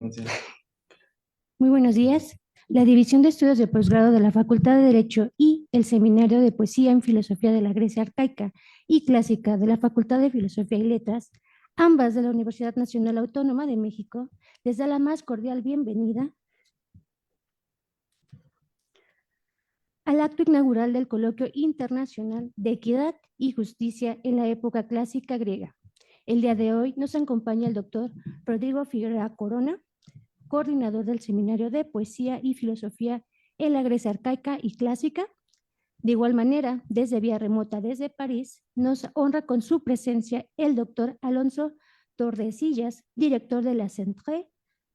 Gracias. Muy buenos días. La División de Estudios de Posgrado de la Facultad de Derecho y el Seminario de Poesía en Filosofía de la Grecia Arcaica y Clásica de la Facultad de Filosofía y Letras, ambas de la Universidad Nacional Autónoma de México, les da la más cordial bienvenida al acto inaugural del Coloquio Internacional de Equidad y Justicia en la época clásica griega. El día de hoy nos acompaña el doctor Rodrigo Figueroa Corona, coordinador del Seminario de Poesía y Filosofía en la Grecia Arcaica y Clásica. De igual manera, desde vía remota desde París, nos honra con su presencia el doctor Alonso Tordesillas, director de la Centre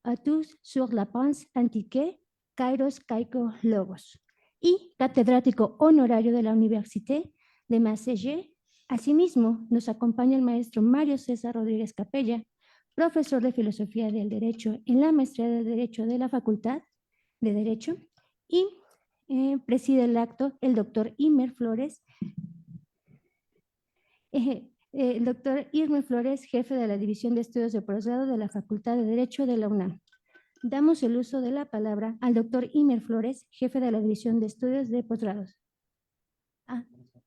Atus sur la Pense Antique, Kairos Kaiko Logos, y catedrático honorario de la Université de Massagets. Asimismo, nos acompaña el maestro Mario César Rodríguez Capella, profesor de Filosofía del Derecho en la Maestría de Derecho de la Facultad de Derecho, y preside el acto el doctor Imer Flores, jefe de la División de Estudios de Posgrado de la Facultad de Derecho de la UNAM. Damos el uso de la palabra al doctor Imer Flores, jefe de la División de Estudios de Posgrados.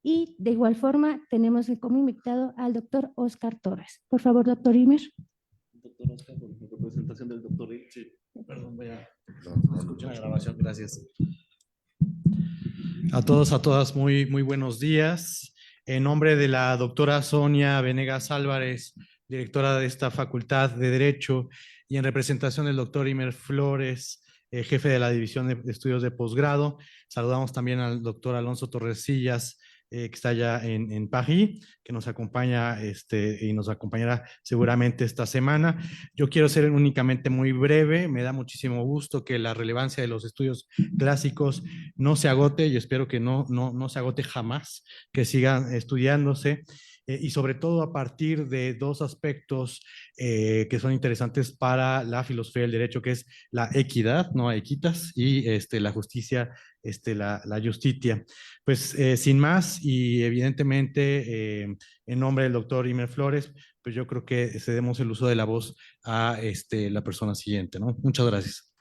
Y de igual forma tenemos como invitado al doctor Oscar Torres. Por favor, doctor Imer. Doctor Oscar, por la representación del doctor. Sí, perdón, voy a escuchar la grabación. Gracias. A todos, a todas, muy buenos días. En nombre de la doctora Sonia Venegas Álvarez, directora de esta Facultad de Derecho, y en representación del doctor Imer Flores, jefe de la División de Estudios de Posgrado, saludamos también al doctor Alonso Torresillas, que está allá en París, que nos acompaña y nos acompañará seguramente esta semana. Yo quiero ser únicamente muy breve. Me da muchísimo gusto que la relevancia de los estudios clásicos no se agote, y espero que no se agote jamás, que sigan estudiándose, y sobre todo a partir de dos aspectos que son interesantes para la filosofía del derecho, que es la equidad, no equitas, y la justicia, la justitia. Pues sin más, y evidentemente en nombre del doctor Imer Flores, pues yo creo que cedemos el uso de la voz a la persona siguiente, ¿no? Muchas gracias.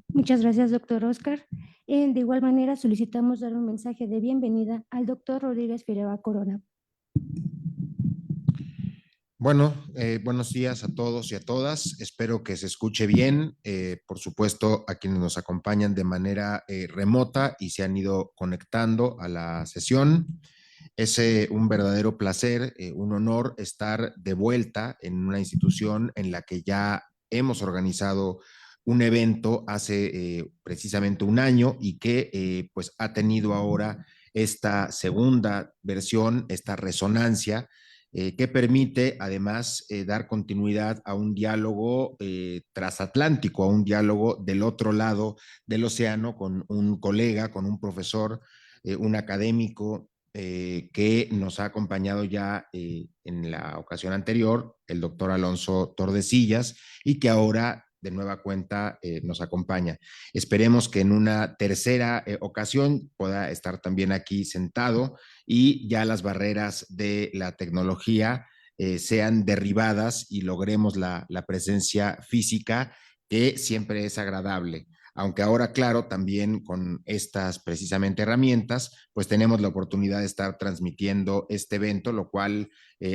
Muchas gracias, doctor Oscar. De igual manera, solicitamos dar un mensaje de bienvenida al doctor Rodríguez Figueroa Corona. Bueno, buenos días a todos y a todas. Espero que se escuche bien. Por supuesto, a quienes nos acompañan de manera remota y se han ido conectando a la sesión. Es un verdadero placer, un honor estar de vuelta en una institución en la que ya hemos organizado un evento hace precisamente un año y que pues ha tenido ahora esta segunda versión, esta resonancia que permite además dar continuidad a un diálogo transatlántico, a un diálogo del otro lado del océano con un colega, con un profesor, un académico que nos ha acompañado ya en la ocasión anterior, el doctor Alonso Tordesillas, y que ahora de nueva cuenta nos acompaña. Esperemos que en una tercera ocasión pueda estar también aquí sentado y ya las barreras de la tecnología sean derribadas y logremos la presencia física, que siempre es agradable. Aunque ahora, claro, también con estas precisamente herramientas, pues tenemos la oportunidad de estar transmitiendo este evento, lo cual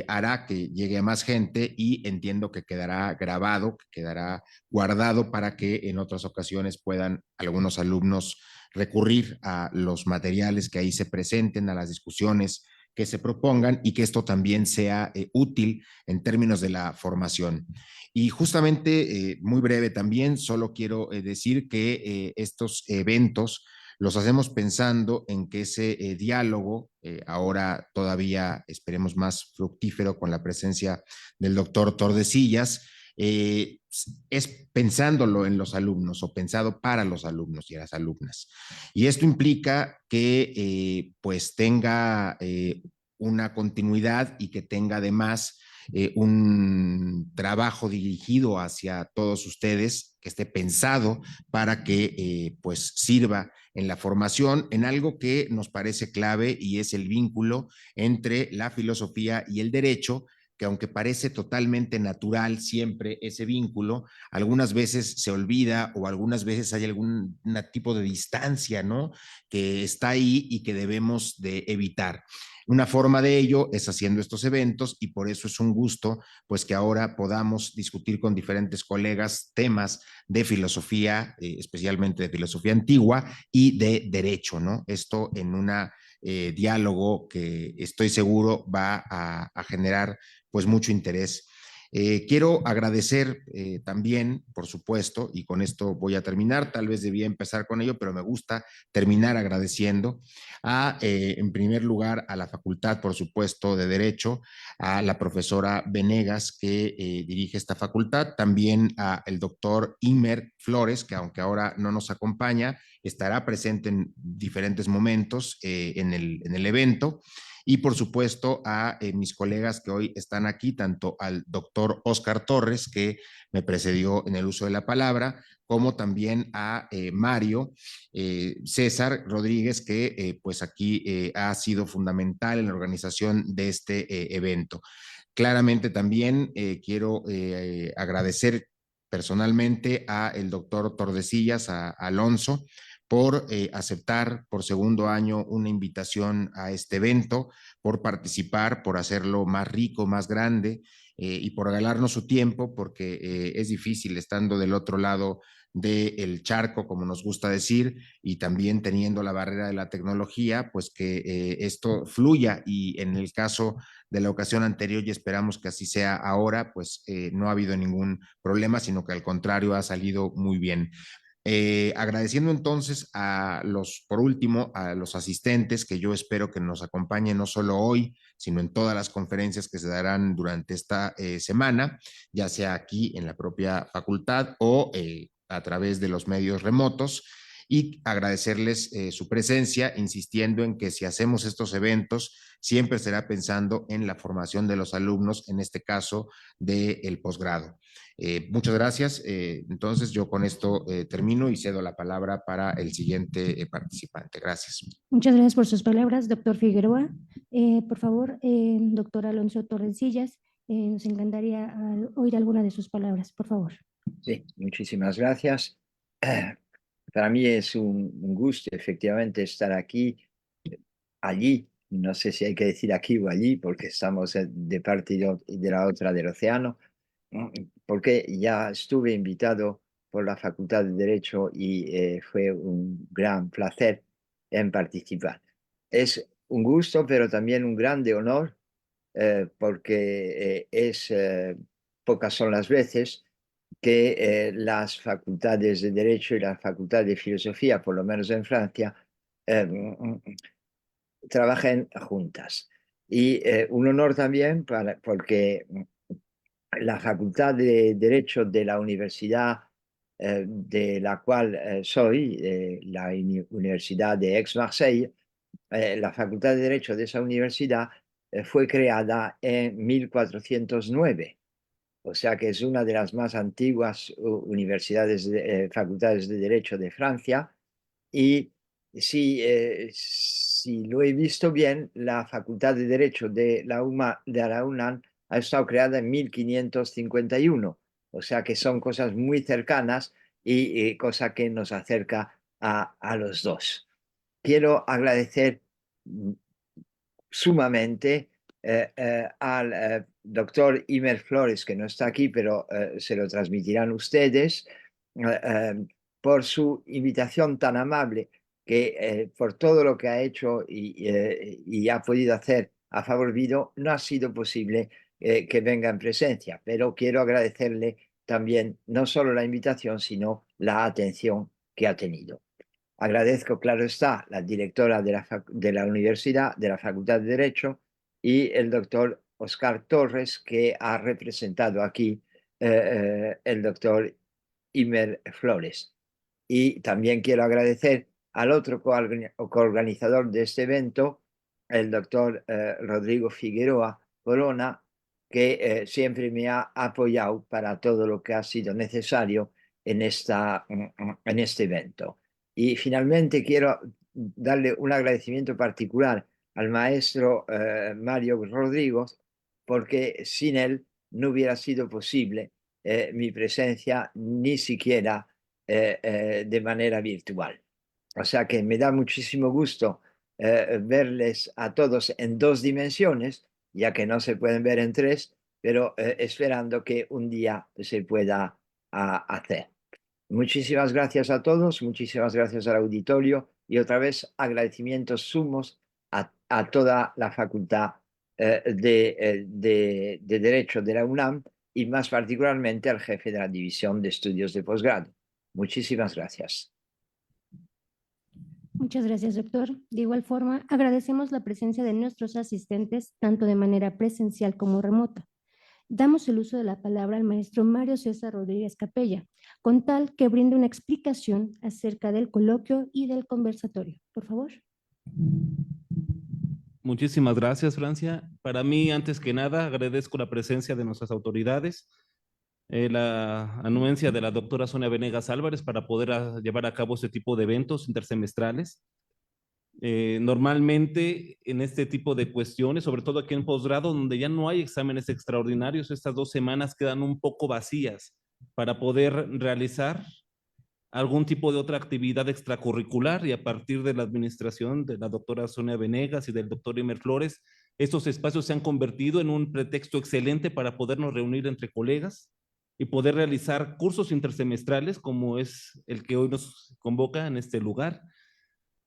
hará que llegue a más gente, y entiendo que quedará grabado, que quedará guardado para que en otras ocasiones puedan algunos alumnos recurrir a los materiales que ahí se presenten, a las discusiones que se propongan, y que esto también sea útil en términos de la formación. Y justamente, muy breve también, solo quiero decir que estos eventos los hacemos pensando en que ese diálogo, ahora todavía esperemos más fructífero con la presencia del doctor Tordesillas, es pensándolo en los alumnos o pensado para los alumnos y las alumnas. Y esto implica que pues tenga una continuidad y que tenga además un trabajo dirigido hacia todos ustedes, que esté pensado para que pues sirva en la formación en algo que nos parece clave, y es el vínculo entre la filosofía y el derecho, que aunque parece totalmente natural siempre ese vínculo, algunas veces se olvida o algunas veces hay algún tipo de distancia, ¿no? Que está ahí y que debemos de evitar. Una forma de ello es haciendo estos eventos y por eso es un gusto, pues que ahora podamos discutir con diferentes colegas temas de filosofía, especialmente de filosofía antigua y de derecho, ¿no? Esto en una diálogo que estoy seguro va a generar pues mucho interés. Quiero agradecer también, por supuesto, y con esto voy a terminar, tal vez debía empezar con ello, pero me gusta terminar agradeciendo en primer lugar, a la Facultad, por supuesto, de Derecho, a la profesora Venegas, que dirige esta facultad, también a el doctor Imer Flores, que aunque ahora no nos acompaña, estará presente en diferentes momentos en el evento, y por supuesto a mis colegas que hoy están aquí, tanto al doctor Oscar Torres, que me precedió en el uso de la palabra, como también a Mario César Rodríguez, que pues aquí ha sido fundamental en la organización de este evento. Claramente también quiero agradecer personalmente a el doctor Tordesillas, a Alonso, por aceptar por segundo año una invitación a este evento, por participar, por hacerlo más rico, más grande y por regalarnos su tiempo, porque es difícil estando del otro lado del charco, como nos gusta decir, y también teniendo la barrera de la tecnología, pues que esto fluya y en el caso de la ocasión anterior y esperamos que así sea ahora, pues no ha habido ningún problema, sino que al contrario ha salido muy bien. Agradeciendo entonces por último, a los asistentes que yo espero que nos acompañen no solo hoy, sino en todas las conferencias que se darán durante esta semana, ya sea aquí en la propia facultad o a través de los medios remotos y agradecerles su presencia, insistiendo en que si hacemos estos eventos, siempre será pensando en la formación de los alumnos, en este caso del posgrado. Muchas gracias. Entonces yo con esto termino y cedo la palabra para el siguiente participante. Gracias. Muchas gracias por sus palabras, doctor Figueroa. Por favor, doctor Alonso Torresillas, nos encantaría oír alguna de sus palabras, por favor. Sí, muchísimas gracias. Para mí es un gusto efectivamente estar aquí, allí, no sé si hay que decir aquí o allí, porque estamos de parte y de la otra del océano, porque ya estuve invitado por la Facultad de Derecho y fue un gran placer en participar. Es un gusto, pero también un grande honor, porque pocas son las veces que las facultades de Derecho y la Facultad de Filosofía, por lo menos en Francia, trabajen juntas. Y un honor también porque la Facultad de Derecho de la Universidad de la cual soy, la Universidad de Aix-Marseille, la Facultad de Derecho de esa universidad fue creada en 1409. O sea que es una de las más antiguas universidades, facultades de Derecho de Francia. Y si lo he visto bien, la Facultad de Derecho de la UNAM ha estado creada en 1551. O sea que son cosas muy cercanas y cosa que nos acerca a los dos. Quiero agradecer sumamente al doctor Imer Flores, que no está aquí, pero se lo transmitirán ustedes, por su invitación tan amable, que por todo lo que ha hecho y ha podido hacer a favor mío, no ha sido posible que venga en presencia, pero quiero agradecerle también no solo la invitación, sino la atención que ha tenido. Agradezco, claro está, la directora de la universidad, de la Facultad de Derecho, y el doctor Oscar Torres, que ha representado aquí el doctor Imer Flores. Y también quiero agradecer al otro coorganizador de este evento, el doctor Rodrigo Figueroa Corona, que siempre me ha apoyado para todo lo que ha sido necesario en este evento. Y finalmente quiero darle un agradecimiento particular al maestro Mario Rodrigo, porque sin él no hubiera sido posible mi presencia ni siquiera de manera virtual. O sea que me da muchísimo gusto verles a todos en 2 dimensiones, ya que no se pueden ver en 3, pero esperando que un día se pueda hacer. Muchísimas gracias a todos, muchísimas gracias al auditorio y otra vez agradecimientos sumos a toda la Facultad de Derecho de la UNAM y más particularmente al jefe de la División de Estudios de Posgrado. Muchísimas gracias. Muchas gracias, doctor. De igual forma, agradecemos la presencia de nuestros asistentes, tanto de manera presencial como remota. Damos el uso de la palabra al maestro Mario César Rodríguez Capella, con tal que brinde una explicación acerca del coloquio y del conversatorio. Por favor. Muchísimas gracias, Francia. Para mí, antes que nada, agradezco la presencia de nuestras autoridades, la anuencia de la doctora Sonia Venegas Álvarez para poder llevar a cabo este tipo de eventos intersemestrales. Normalmente en este tipo de cuestiones, sobre todo aquí en posgrado, donde ya no hay exámenes extraordinarios, estas 2 semanas quedan un poco vacías para poder realizar algún tipo de otra actividad extracurricular, y a partir de la administración de la doctora Sonia Venegas y del doctor Imer Flores, estos espacios se han convertido en un pretexto excelente para podernos reunir entre colegas y poder realizar cursos intersemestrales como es el que hoy nos convoca en este lugar.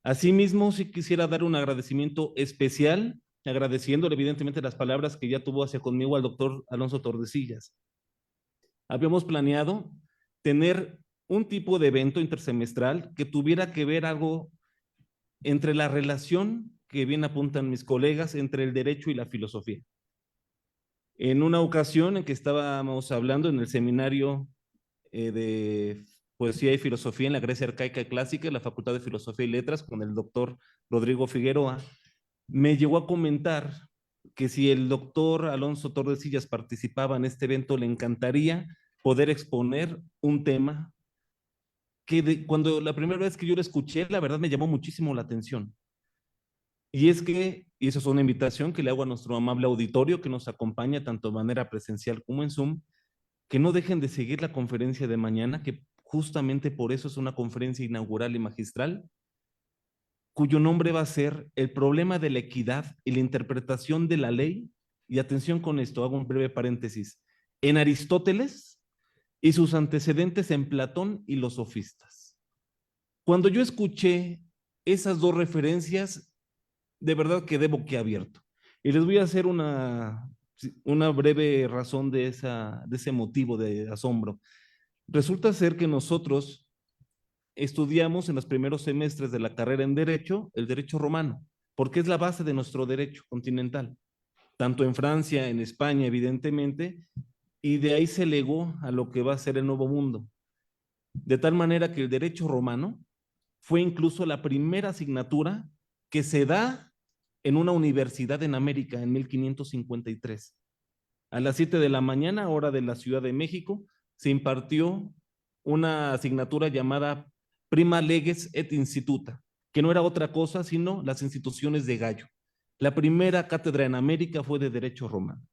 Asimismo, sí quisiera dar un agradecimiento especial, agradeciéndole evidentemente las palabras que ya tuvo hacia conmigo al doctor Alonso Tordesillas. Habíamos planeado tener un tipo de evento intersemestral que tuviera que ver algo entre la relación que bien apuntan mis colegas entre el derecho y la filosofía. En una ocasión en que estábamos hablando en el seminario de Poesía y Filosofía en la Grecia Arcaica y Clásica, en la Facultad de Filosofía y Letras, con el doctor Rodrigo Figueroa, me llegó a comentar que si el doctor Alonso Tordesillas participaba en este evento, le encantaría poder exponer un tema que cuando la primera vez que yo lo escuché, la verdad me llamó muchísimo la atención. Y es que, y eso es una invitación que le hago a nuestro amable auditorio que nos acompaña tanto de manera presencial como en Zoom, que no dejen de seguir la conferencia de mañana, que justamente por eso es una conferencia inaugural y magistral, cuyo nombre va a ser El problema de la equidad y la interpretación de la ley. Y atención con esto, hago un breve paréntesis, en Aristóteles y sus antecedentes en Platón y los sofistas. Cuando yo escuché esas 2 referencias, de verdad quedé boquiabierto. Y les voy a hacer una breve razón de ese motivo de asombro. Resulta ser que nosotros estudiamos en los primeros semestres de la carrera en Derecho, el derecho romano, porque es la base de nuestro derecho continental, tanto en Francia, en España, evidentemente, y de ahí se legó a lo que va a ser el Nuevo Mundo. De tal manera que el derecho romano fue incluso la primera asignatura que se da en una universidad en América en 1553. A las 7 de la mañana, hora de la Ciudad de México, se impartió una asignatura llamada Prima Leges et Instituta, que no era otra cosa sino las instituciones de Gallo. La primera cátedra en América fue de Derecho Romano.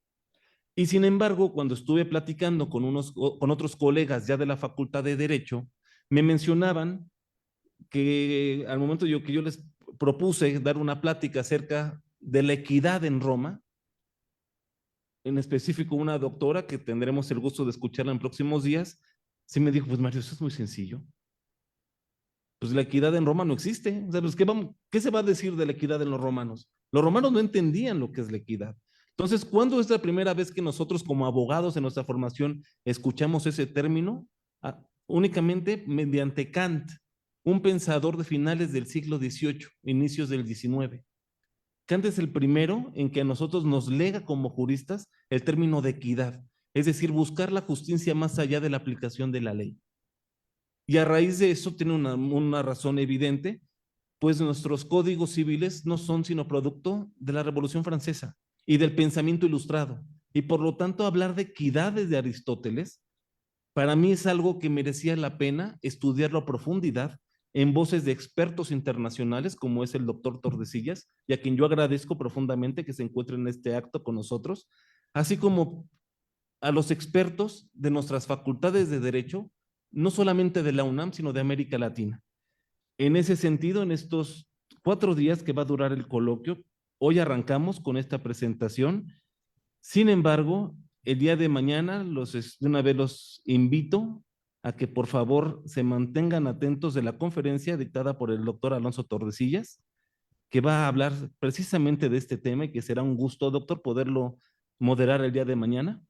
Y sin embargo, cuando estuve platicando con otros colegas ya de la Facultad de Derecho, me mencionaban que al momento que yo les propuse dar una plática acerca de la equidad en Roma, en específico una doctora que tendremos el gusto de escucharla en próximos días, sí me dijo, pues Mario, eso es muy sencillo. Pues la equidad en Roma no existe. O sea, pues, ¿qué se va a decir de la equidad en los romanos? Los romanos no entendían lo que es la equidad. Entonces, ¿cuándo es la primera vez que nosotros como abogados en nuestra formación escuchamos ese término? Únicamente mediante Kant, un pensador de finales del siglo XVIII, inicios del XIX. Kant es el primero en que a nosotros nos lega como juristas el término de equidad, es decir, buscar la justicia más allá de la aplicación de la ley. Y a raíz de eso tiene una razón evidente, pues nuestros códigos civiles no son sino producto de la Revolución Francesa y del pensamiento ilustrado. Y por lo tanto, hablar de equidad desde Aristóteles, para mí es algo que merecía la pena estudiarlo a profundidad en voces de expertos internacionales como es el doctor Tordesillas, y a quien yo agradezco profundamente que se encuentre en este acto con nosotros, así como a los expertos de nuestras facultades de Derecho, no solamente de la UNAM, sino de América Latina. En ese sentido, en estos 4 días que va a durar el coloquio, hoy arrancamos con esta presentación. Sin embargo, el día de mañana, de una vez los invito a que por favor se mantengan atentos de la conferencia dictada por el doctor Alonso Tordesillas, que va a hablar precisamente de este tema y que será un gusto, doctor, poderlo moderar el día de mañana.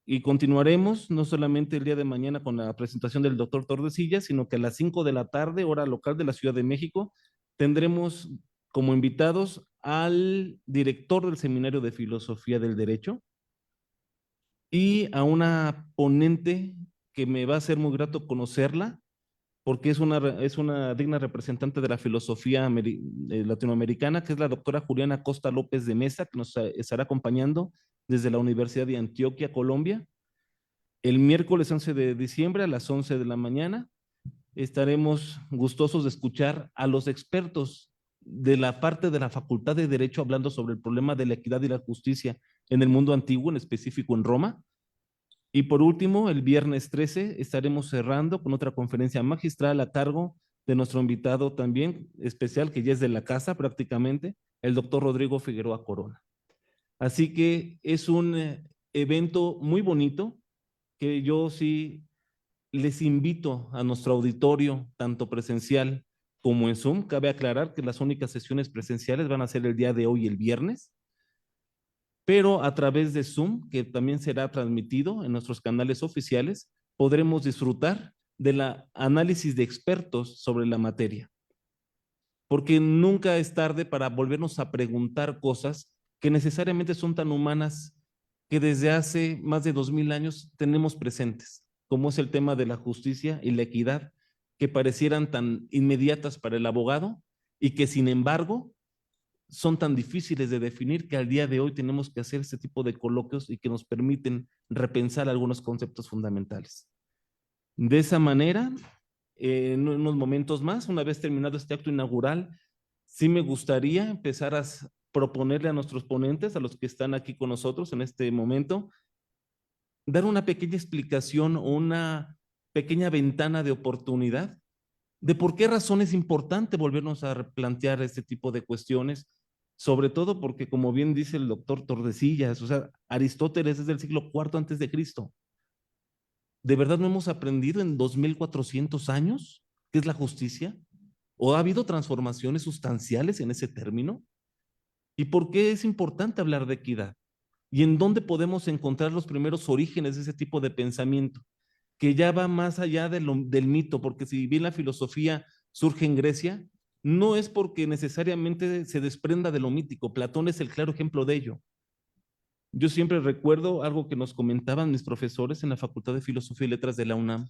Y continuaremos no solamente el día de mañana con la presentación del doctor Tordesillas, sino que a las 5 de la tarde, hora local de la Ciudad de México, tendremos como invitados al director del Seminario de Filosofía del Derecho y a una ponente que me va a ser muy grato conocerla, porque es una digna representante de la filosofía latinoamericana, que es la doctora Juliana Costa López de Mesa, que nos estará acompañando desde la Universidad de Antioquia, Colombia. El miércoles 11 de diciembre a las 11 de la mañana estaremos gustosos de escuchar a los expertos de la parte de la Facultad de Derecho hablando sobre el problema de la equidad y la justicia en el mundo antiguo, en específico en Roma. Y por último, el viernes 13 estaremos cerrando con otra conferencia magistral a cargo de nuestro invitado también especial, que ya es de la casa prácticamente, el doctor Rodrigo Figueroa Corona. Así que es un evento muy bonito que yo sí les invito a nuestro auditorio, tanto presencial como en Zoom. Cabe aclarar que las únicas sesiones presenciales van a ser el día de hoy, el viernes, pero a través de Zoom, que también será transmitido en nuestros canales oficiales, podremos disfrutar del análisis de expertos sobre la materia. Porque nunca es tarde para volvernos a preguntar cosas que necesariamente son tan humanas que desde hace más de 2000 años tenemos presentes, como es el tema de la justicia y la equidad, que parecieran tan inmediatas para el abogado y que sin embargo son tan difíciles de definir que al día de hoy tenemos que hacer este tipo de coloquios y que nos permiten repensar algunos conceptos fundamentales. De esa manera, en unos momentos más, una vez terminado este acto inaugural, sí me gustaría empezar a proponerle a nuestros ponentes, a los que están aquí con nosotros en este momento, dar una pequeña explicación o una pequeña ventana de oportunidad de por qué razón es importante volvernos a replantear este tipo de cuestiones, sobre todo porque, como bien dice el doctor Tordesillas, o sea, Aristóteles es del siglo IV antes de Cristo. ¿De verdad no hemos aprendido en 2400 años qué es la justicia? ¿O ha habido transformaciones sustanciales en ese término? ¿Y por qué es importante hablar de equidad? ¿Y en dónde podemos encontrar los primeros orígenes de ese tipo de pensamiento? Que ya va más allá del mito, porque si bien la filosofía surge en Grecia, no es porque necesariamente se desprenda de lo mítico. Platón es el claro ejemplo de ello. Yo siempre recuerdo algo que nos comentaban mis profesores en la Facultad de Filosofía y Letras de la UNAM,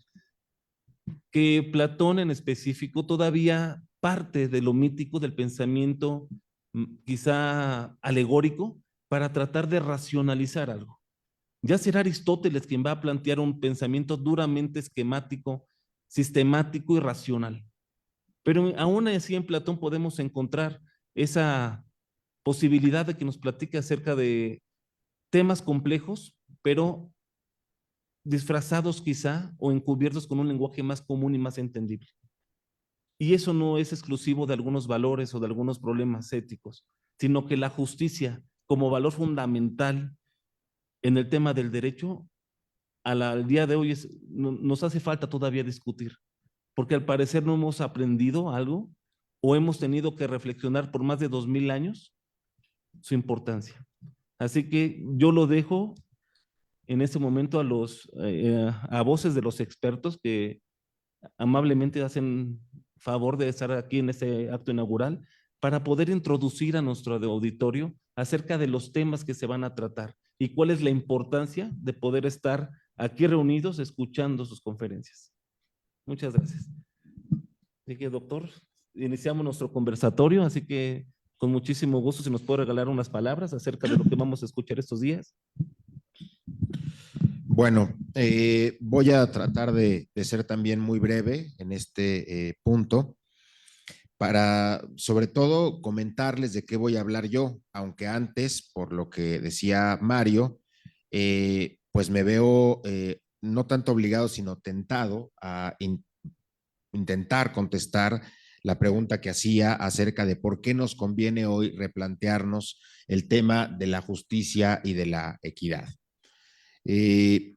que Platón en específico todavía parte de lo mítico, del pensamiento quizá alegórico, para tratar de racionalizar algo. Ya será Aristóteles quien va a plantear un pensamiento duramente esquemático, sistemático y racional. Pero aún así en Platón podemos encontrar esa posibilidad de que nos platique acerca de temas complejos, pero disfrazados quizá o encubiertos con un lenguaje más común y más entendible. Y eso no es exclusivo de algunos valores o de algunos problemas éticos, sino que la justicia como valor fundamental en el tema del derecho, al día de hoy nos hace falta todavía discutir, porque al parecer no hemos aprendido algo o hemos tenido que reflexionar por más de 2000 años su importancia. Así que yo lo dejo en este momento a voces de los expertos que amablemente hacen favor de estar aquí en este acto inaugural para poder introducir a nuestro auditorio acerca de los temas que se van a tratar y cuál es la importancia de poder estar aquí reunidos escuchando sus conferencias. Muchas gracias. Así que, doctor, iniciamos nuestro conversatorio, así que con muchísimo gusto si nos puede regalar unas palabras acerca de lo que vamos a escuchar estos días. Bueno, voy a tratar de ser también muy breve en este punto, para sobre todo comentarles de qué voy a hablar yo, aunque antes, por lo que decía Mario, pues me veo no tanto obligado, sino tentado a intentar contestar la pregunta que hacía acerca de por qué nos conviene hoy replantearnos el tema de la justicia y de la equidad.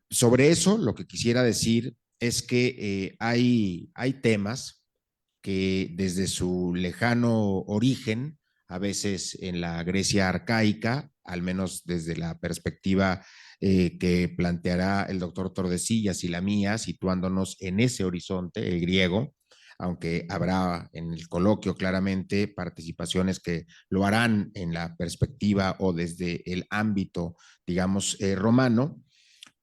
Sobre eso, lo que quisiera decir es que hay temas que desde su lejano origen, a veces en la Grecia arcaica, al menos desde la perspectiva que planteará el doctor Tordesillas y la mía, situándonos en ese horizonte, el griego, aunque habrá en el coloquio claramente participaciones que lo harán en la perspectiva o desde el ámbito, digamos, romano,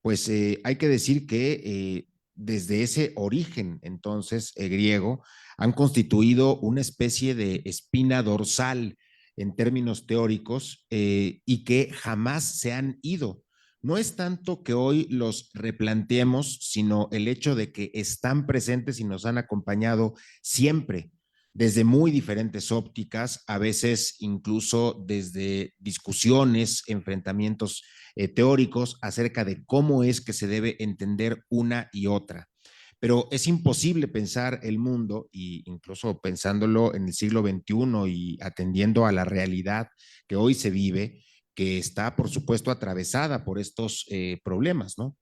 pues hay que decir que desde ese origen, entonces, griego, han constituido una especie de espina dorsal en términos teóricos y que jamás se han ido. No es tanto que hoy los replanteemos, sino el hecho de que están presentes y nos han acompañado siempre, desde muy diferentes ópticas, a veces incluso desde discusiones, enfrentamientos teóricos acerca de cómo es que se debe entender una y otra. Pero es imposible pensar el mundo, y incluso pensándolo en el siglo XXI y atendiendo a la realidad que hoy se vive, que está, por supuesto, atravesada por estos problemas, ¿no?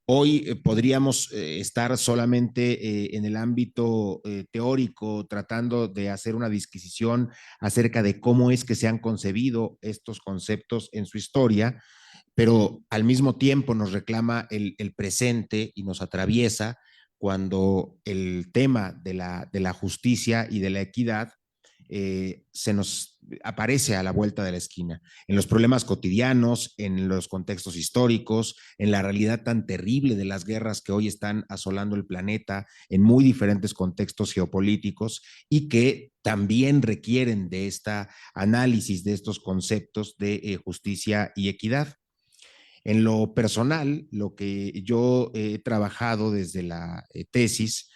Hoy podríamos estar solamente en el ámbito teórico tratando de hacer una disquisición acerca de cómo es que se han concebido estos conceptos en su historia, pero al mismo tiempo nos reclama el presente y nos atraviesa cuando el tema de la justicia y de la equidad se nos aparece a la vuelta de la esquina, en los problemas cotidianos, en los contextos históricos, en la realidad tan terrible de las guerras que hoy están asolando el planeta, en muy diferentes contextos geopolíticos y que también requieren de este análisis de estos conceptos de justicia y equidad. En lo personal, lo que yo he trabajado desde la tesis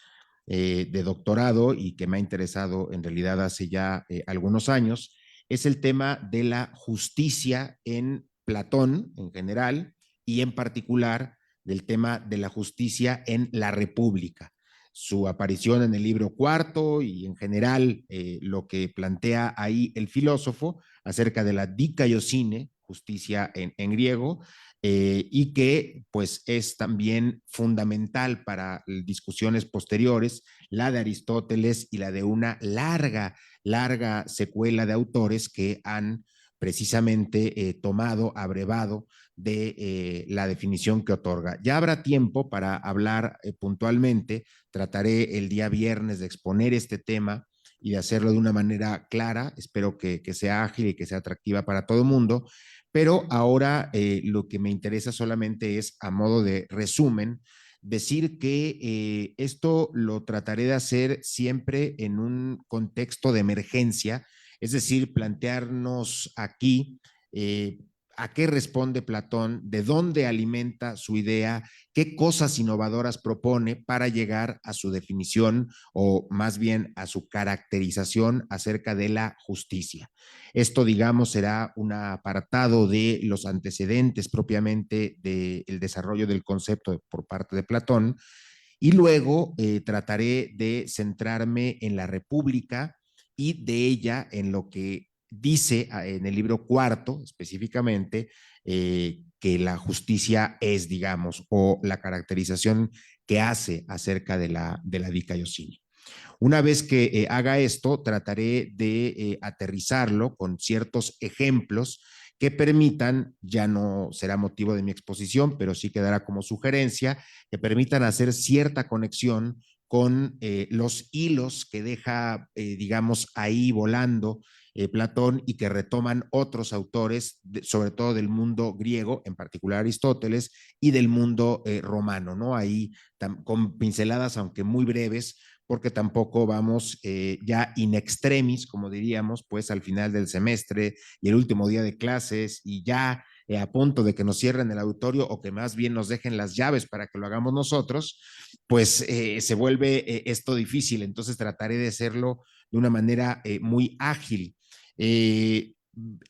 de doctorado y que me ha interesado en realidad hace ya algunos años, es el tema de la justicia en Platón en general y en particular del tema de la justicia en la República. Su aparición en el libro cuarto y en general lo que plantea ahí el filósofo acerca de la dikaiosine, justicia en griego, y que pues es también fundamental para discusiones posteriores, la de Aristóteles y la de una larga secuela de autores que han precisamente tomado, abrevado de la definición que otorga. Ya habrá tiempo para hablar puntualmente, trataré el día viernes de exponer este tema y de hacerlo de una manera clara, espero que sea ágil y que sea atractiva para todo el mundo, pero ahora lo que me interesa solamente es, a modo de resumen, decir que esto lo trataré de hacer siempre en un contexto de emergencia, es decir, plantearnos aquí a qué responde Platón, de dónde alimenta su idea, qué cosas innovadoras propone para llegar a su definición o más bien a su caracterización acerca de la justicia. Esto, digamos, será un apartado de los antecedentes propiamente del desarrollo del concepto por parte de Platón, y luego trataré de centrarme en la República y de ella en lo que dice en el libro cuarto específicamente que la justicia es, digamos, o la caracterización que hace acerca de la dikaiosine. Una vez que haga esto, trataré de aterrizarlo con ciertos ejemplos que permitan, ya no será motivo de mi exposición, pero sí quedará como sugerencia, que permitan hacer cierta conexión con los hilos que deja, digamos, ahí volando Platón y que retoman otros autores, sobre todo del mundo griego, en particular Aristóteles, y del mundo romano, ¿no? Ahí con pinceladas, aunque muy breves, porque tampoco vamos ya in extremis, como diríamos, pues al final del semestre y el último día de clases y ya a punto de que nos cierren el auditorio o que más bien nos dejen las llaves para que lo hagamos nosotros, pues se vuelve esto difícil. Entonces trataré de hacerlo de una manera muy ágil.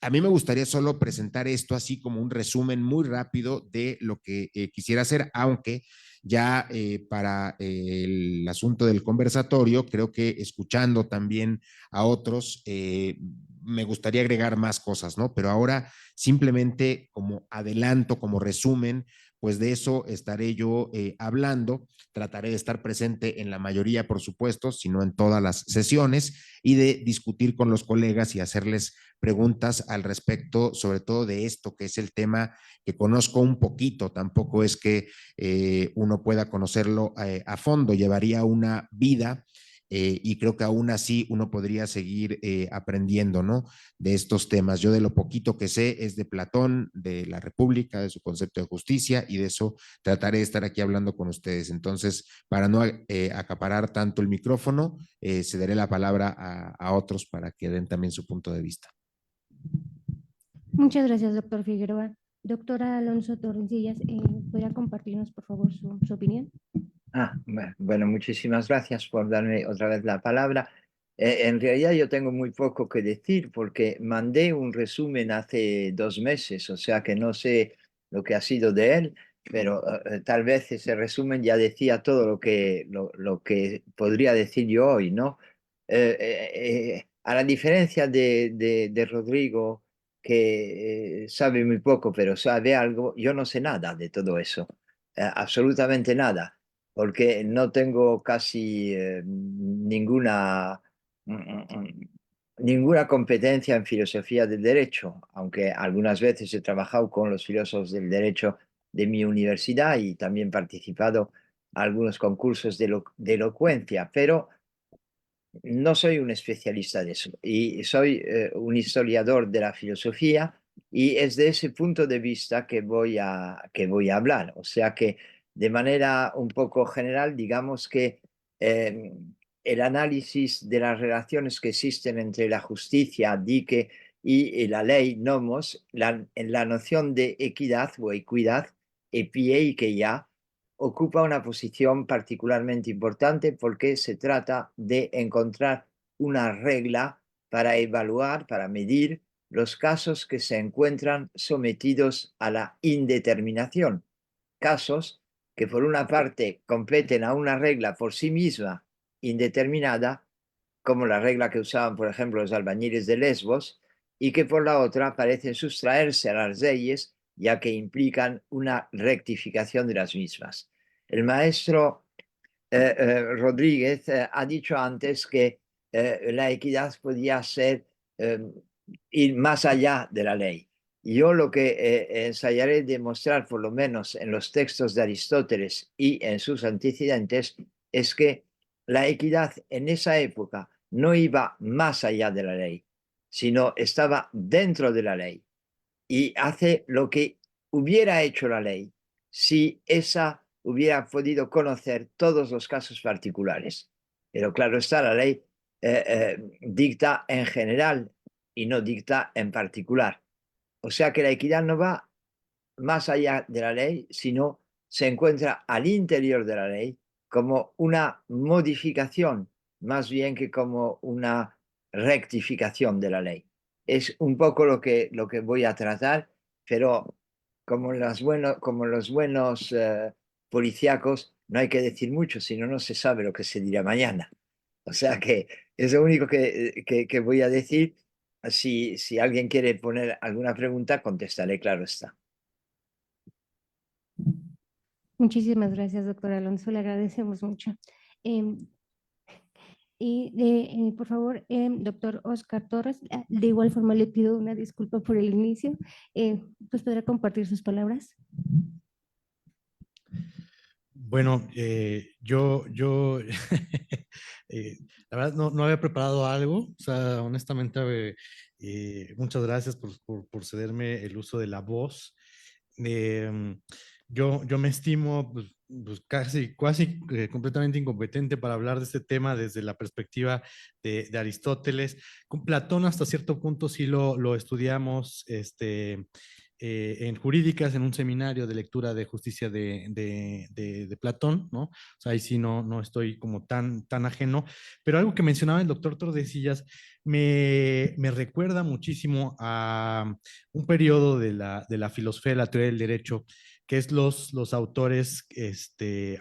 A mí me gustaría solo presentar esto así como un resumen muy rápido de lo que quisiera hacer, aunque ya para el asunto del conversatorio, creo que escuchando también a otros, me gustaría agregar más cosas, ¿no? Pero ahora simplemente como adelanto, como resumen, pues de eso estaré yo hablando. Trataré de estar presente en la mayoría, por supuesto, si no en todas las sesiones, y de discutir con los colegas y hacerles preguntas al respecto, sobre todo de esto, que es el tema que conozco un poquito. Tampoco es que uno pueda conocerlo a fondo, llevaría una vida. Y creo que aún así uno podría seguir aprendiendo, ¿no? De estos temas. Yo de lo poquito que sé es de Platón, de la República, de su concepto de justicia, y de eso trataré de estar aquí hablando con ustedes. Entonces, para no acaparar tanto el micrófono, cederé la palabra a otros para que den también su punto de vista. Muchas gracias, doctor Figueroa. Doctora Alonso Torrencillas, ¿podría compartirnos, por favor, su opinión? Bueno, muchísimas gracias por darme otra vez la palabra. En realidad yo tengo muy poco que decir porque mandé un resumen hace 2 meses, o sea que no sé lo que ha sido de él, pero tal vez ese resumen ya decía todo lo que podría decir yo hoy, ¿no? A la diferencia de Rodrigo, que sabe muy poco, pero sabe algo, yo no sé nada de todo eso, absolutamente nada, porque no tengo casi ninguna competencia en filosofía del derecho, aunque algunas veces he trabajado con los filósofos del derecho de mi universidad y también participado en algunos concursos de elocuencia, pero no soy un especialista de eso y soy un historiador de la filosofía, y es de ese punto de vista que voy a hablar. O sea que de manera un poco general, digamos que eh, el análisis de las relaciones que existen entre la justicia, dique, y la ley, nomos, en la noción de equidad o equidad, epie y que ya, ocupa una posición particularmente importante porque se trata de encontrar una regla para evaluar, para medir los casos que se encuentran sometidos a la indeterminación. Casos que por una parte competen a una regla por sí misma indeterminada, como la regla que usaban, por ejemplo, los albañiles de Lesbos, y que por la otra parecen sustraerse a las leyes, ya que implican una rectificación de las mismas. El maestro Rodríguez ha dicho antes que la equidad podía ser ir más allá de la ley. Yo lo que ensayaré demostrar, por lo menos en los textos de Aristóteles y en sus antecedentes, es que la equidad en esa época no iba más allá de la ley, sino estaba dentro de la ley y hace lo que hubiera hecho la ley si esa hubiera podido conocer todos los casos particulares. Pero claro está, la ley dicta en general y no dicta en particular. O sea que la equidad no va más allá de la ley, sino se encuentra al interior de la ley como una modificación, más bien que como una rectificación de la ley. Es un poco lo que voy a tratar, pero como los buenos policíacos, no hay que decir mucho, si no, no se sabe lo que se dirá mañana. O sea que es lo único que voy a decir. Si alguien quiere poner alguna pregunta, contestaré, claro está. Muchísimas gracias, doctor Alonso, le agradecemos mucho. Por favor, doctor Oscar Torres, de igual forma le pido una disculpa por el inicio, pues podrá compartir sus palabras. Bueno, la verdad no había preparado algo, o sea, honestamente, muchas gracias por cederme el uso de la voz. Yo me estimo pues casi completamente incompetente para hablar de este tema desde la perspectiva de Aristóteles. Con Platón hasta cierto punto sí lo estudiamos en jurídicas, en un seminario de lectura de justicia de Platón, ¿no? O sea, ahí sí no estoy como tan ajeno, pero algo que mencionaba el doctor Tordesillas me recuerda muchísimo a un periodo de la filosofía de la teoría del derecho, que es los autores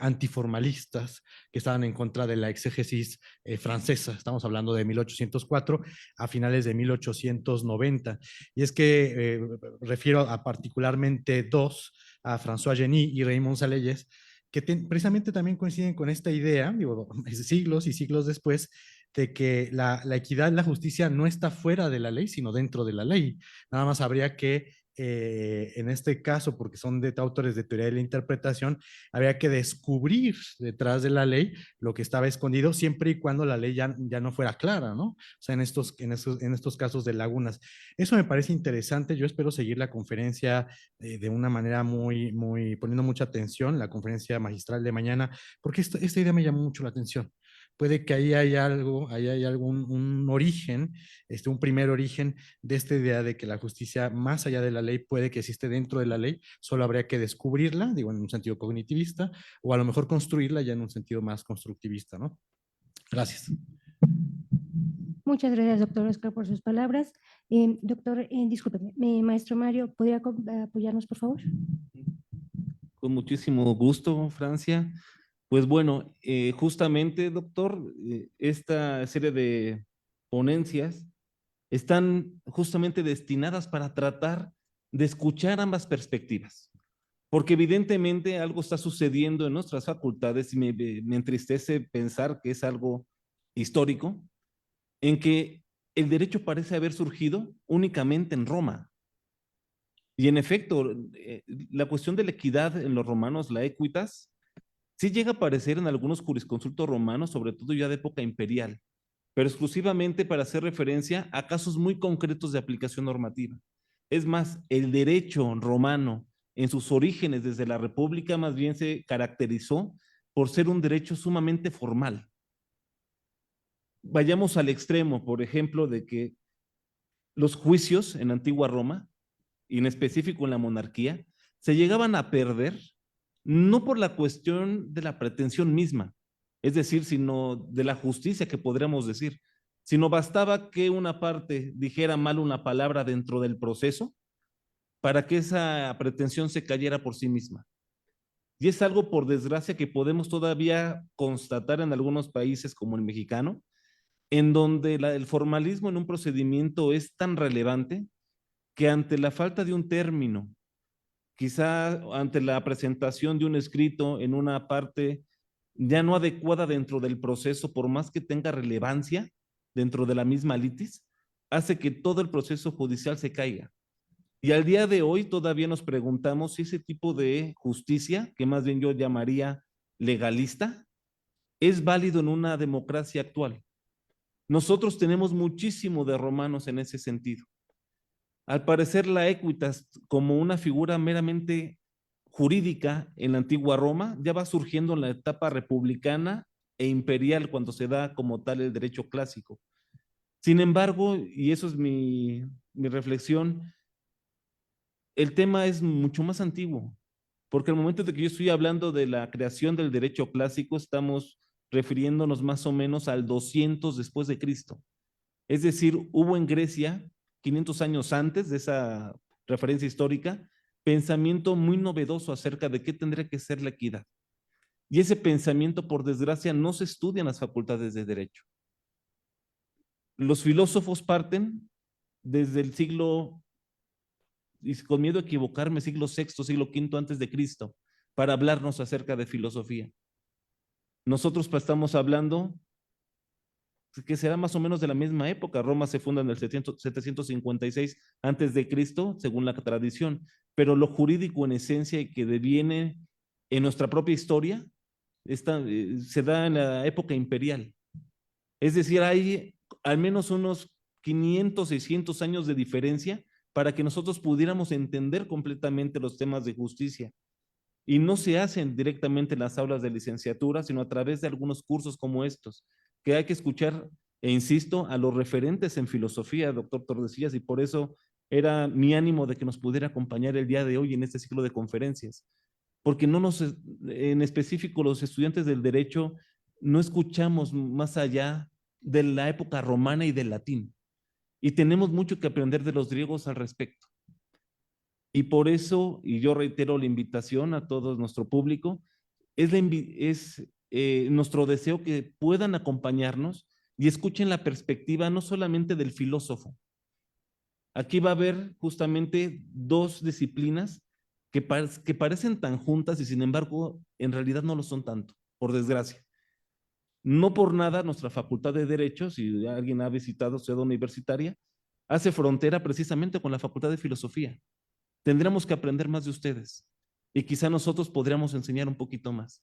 antiformalistas que estaban en contra de la exégesis francesa. Estamos hablando de 1804 a finales de 1890. Y es que refiero a particularmente dos, a François Genis y Raymond Saleyes, que precisamente también coinciden con esta idea, digo, siglos y siglos después, de que la equidad, la justicia no está fuera de la ley, sino dentro de la ley. Nada más habría que en este caso, porque son de autores de teoría de la interpretación, habría que descubrir detrás de la ley lo que estaba escondido, siempre y cuando la ley ya no fuera clara, ¿no? O sea, en estos casos de lagunas. Eso me parece interesante. Yo espero seguir la conferencia de una manera poniendo mucha atención, la conferencia magistral de mañana, porque esta idea me llamó mucho la atención. Puede que ahí haya algo, ahí hay un origen, un primer origen de esta idea de que la justicia más allá de la ley puede que existe dentro de la ley, solo habría que descubrirla, digo, en un sentido cognitivista, o a lo mejor construirla ya en un sentido más constructivista, ¿no? Gracias. Muchas gracias, doctor Oscar, por sus palabras. Doctor, discúlpeme, maestro Mario, ¿podría apoyarnos, por favor? Con muchísimo gusto, Francia. Pues bueno, justamente, doctor, esta serie de ponencias están justamente destinadas para tratar de escuchar ambas perspectivas, porque evidentemente algo está sucediendo en nuestras facultades y me entristece pensar que es algo histórico, en que el derecho parece haber surgido únicamente en Roma. Y en efecto, la cuestión de la equidad en los romanos, la equitas, sí llega a aparecer en algunos jurisconsultos romanos, sobre todo ya de época imperial, pero exclusivamente para hacer referencia a casos muy concretos de aplicación normativa. Es más, el derecho romano en sus orígenes desde la República más bien se caracterizó por ser un derecho sumamente formal. Vayamos al extremo, por ejemplo, de que los juicios en antigua Roma, y en específico en la monarquía, se llegaban a perder no por la cuestión de la pretensión misma, es decir, sino de la justicia que podríamos decir, sino bastaba que una parte dijera mal una palabra dentro del proceso para que esa pretensión se cayera por sí misma. Y es algo, por desgracia, que podemos todavía constatar en algunos países como el mexicano, en donde el formalismo en un procedimiento es tan relevante que ante la falta de un término, quizá ante la presentación de un escrito en una parte ya no adecuada dentro del proceso, por más que tenga relevancia dentro de la misma litis, hace que todo el proceso judicial se caiga. Y al día de hoy todavía nos preguntamos si ese tipo de justicia, que más bien yo llamaría legalista, es válido en una democracia actual. Nosotros tenemos muchísimo de romanos en ese sentido. Al parecer, la equitas como una figura meramente jurídica en la antigua Roma ya va surgiendo en la etapa republicana e imperial cuando se da como tal el derecho clásico. Sin embargo, y eso es mi reflexión, el tema es mucho más antiguo, porque al momento de que yo estoy hablando de la creación del derecho clásico, estamos refiriéndonos más o menos al 200 después de Cristo. Es decir, hubo en Grecia, 500 años antes de esa referencia histórica, pensamiento muy novedoso acerca de qué tendría que ser la equidad. Y ese pensamiento, por desgracia, no se estudia en las facultades de Derecho. Los filósofos parten desde el siglo, y con miedo a equivocarme, siglo VI, siglo V antes de Cristo, para hablarnos acerca de filosofía. Nosotros estamos hablando que será más o menos de la misma época. Roma se funda en el 756 antes de Cristo, según la tradición, pero lo jurídico en esencia y que deviene en nuestra propia historia se da en la época imperial. Es decir, hay al menos unos 500, 600 años de diferencia para que nosotros pudiéramos entender completamente los temas de justicia. Y no se hacen directamente en las aulas de licenciatura, sino a través de algunos cursos como estos, que hay que escuchar, e insisto, a los referentes en filosofía, doctor Tordesillas, y por eso era mi ánimo de que nos pudiera acompañar el día de hoy en este ciclo de conferencias, porque en específico los estudiantes del derecho no escuchamos más allá de la época romana y del latín, y tenemos mucho que aprender de los griegos al respecto. Y por eso, y yo reitero la invitación a todo nuestro público, es nuestro deseo que puedan acompañarnos y escuchen la perspectiva no solamente del filósofo. Aquí va a haber justamente dos disciplinas que parecen tan juntas y sin embargo en realidad no lo son tanto, por desgracia. No por nada nuestra Facultad de Derecho, si alguien ha visitado Ciudad Universitaria, hace frontera precisamente con la Facultad de Filosofía. Tendremos que aprender más de ustedes y quizá nosotros podríamos enseñar un poquito más,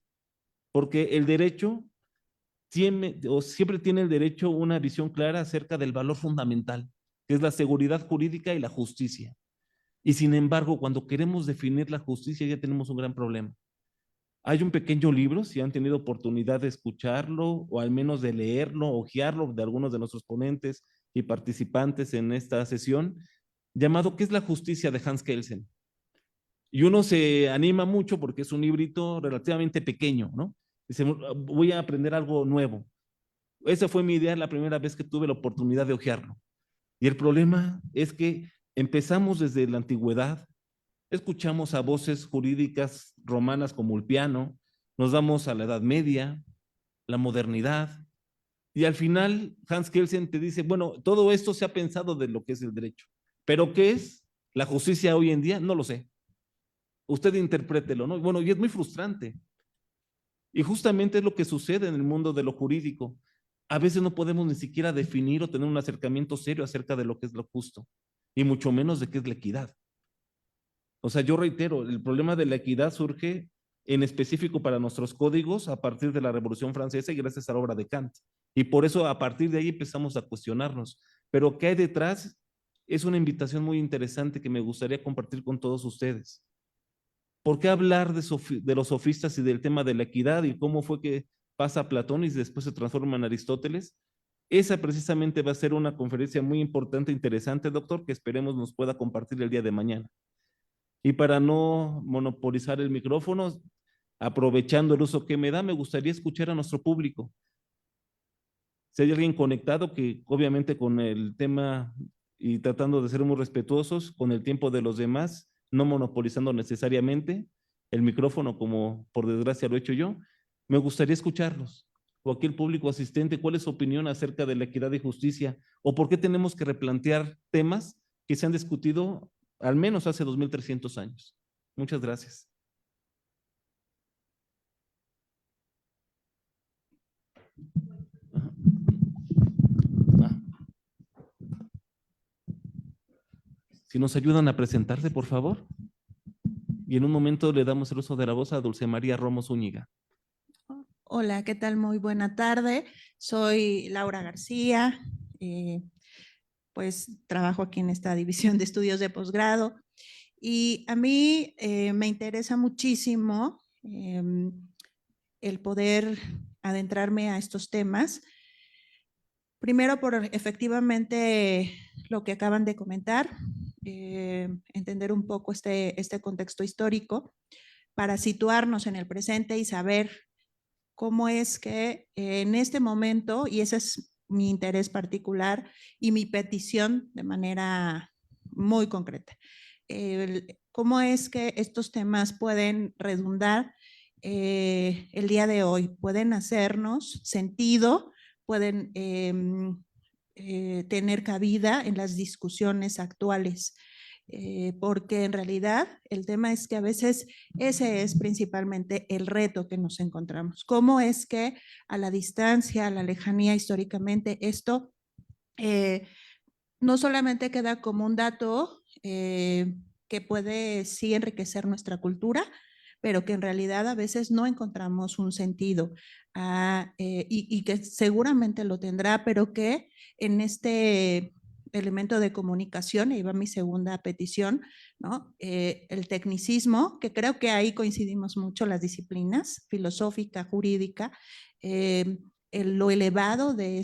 porque el derecho siempre tiene el derecho una visión clara acerca del valor fundamental, que es la seguridad jurídica y la justicia. Y sin embargo, cuando queremos definir la justicia ya tenemos un gran problema. Hay un pequeño libro, si han tenido oportunidad de escucharlo o al menos de leerlo, hojearlo de algunos de nuestros ponentes y participantes en esta sesión, llamado ¿Qué es la justicia?, de Hans Kelsen. Y uno se anima mucho porque es un librito relativamente pequeño, ¿no? Dice, voy a aprender algo nuevo. Esa fue mi idea la primera vez que tuve la oportunidad de hojearlo. Y el problema es que empezamos desde la antigüedad, escuchamos a voces jurídicas romanas como Ulpiano, nos damos a la Edad Media, la modernidad, y al final Hans Kelsen te dice, bueno, todo esto se ha pensado de lo que es el derecho, pero ¿qué es la justicia hoy en día? No lo sé. Usted interprételo, ¿no? Bueno, y es muy frustrante. Y justamente es lo que sucede en el mundo de lo jurídico. A veces no podemos ni siquiera definir o tener un acercamiento serio acerca de lo que es lo justo, y mucho menos de qué es la equidad. O sea, yo reitero, el problema de la equidad surge en específico para nuestros códigos a partir de la Revolución Francesa y gracias a la obra de Kant. Y por eso a partir de ahí empezamos a cuestionarnos. Pero ¿qué hay detrás? Es una invitación muy interesante que me gustaría compartir con todos ustedes. ¿Por qué hablar de los sofistas y del tema de la equidad y cómo fue que pasa a Platón y después se transforma en Aristóteles? Esa precisamente va a ser una conferencia muy importante e interesante, doctor, que esperemos nos pueda compartir el día de mañana. Y para no monopolizar el micrófono, aprovechando el uso que me da, me gustaría escuchar a nuestro público. Si hay alguien conectado, que obviamente con el tema y tratando de ser muy respetuosos con el tiempo de los demás, no monopolizando necesariamente el micrófono como por desgracia lo he hecho yo, me gustaría escucharlos. O aquel público asistente, ¿cuál es su opinión acerca de la equidad y justicia? ¿O por qué tenemos que replantear temas que se han discutido al menos hace 2300 años? Muchas gracias. Si nos ayudan a presentarse, por favor. Y en un momento le damos el uso de la voz a Dulce María Romo Zúñiga. Hola, ¿qué tal? Muy buena tarde. Soy Laura García, pues trabajo aquí en esta división de estudios de posgrado y a mí me interesa muchísimo el poder adentrarme a estos temas. Primero por efectivamente lo que acaban de comentar, entender un poco este contexto histórico para situarnos en el presente y saber cómo es que en este momento, y ese es mi interés particular y mi petición de manera muy concreta, cómo es que estos temas pueden redundar el día de hoy, pueden hacernos sentido, pueden tener cabida en las discusiones actuales. Porque en realidad el tema es que a veces ese es principalmente el reto que nos encontramos. ¿Cómo es que a la distancia, a la lejanía históricamente, esto no solamente queda como un dato que puede sí enriquecer nuestra cultura, pero que en realidad a veces no encontramos un sentido y que seguramente lo tendrá, pero que en este elemento de comunicación, y va mi segunda petición, ¿no? El tecnicismo, que creo que ahí coincidimos mucho las disciplinas, filosófica, jurídica, lo elevado de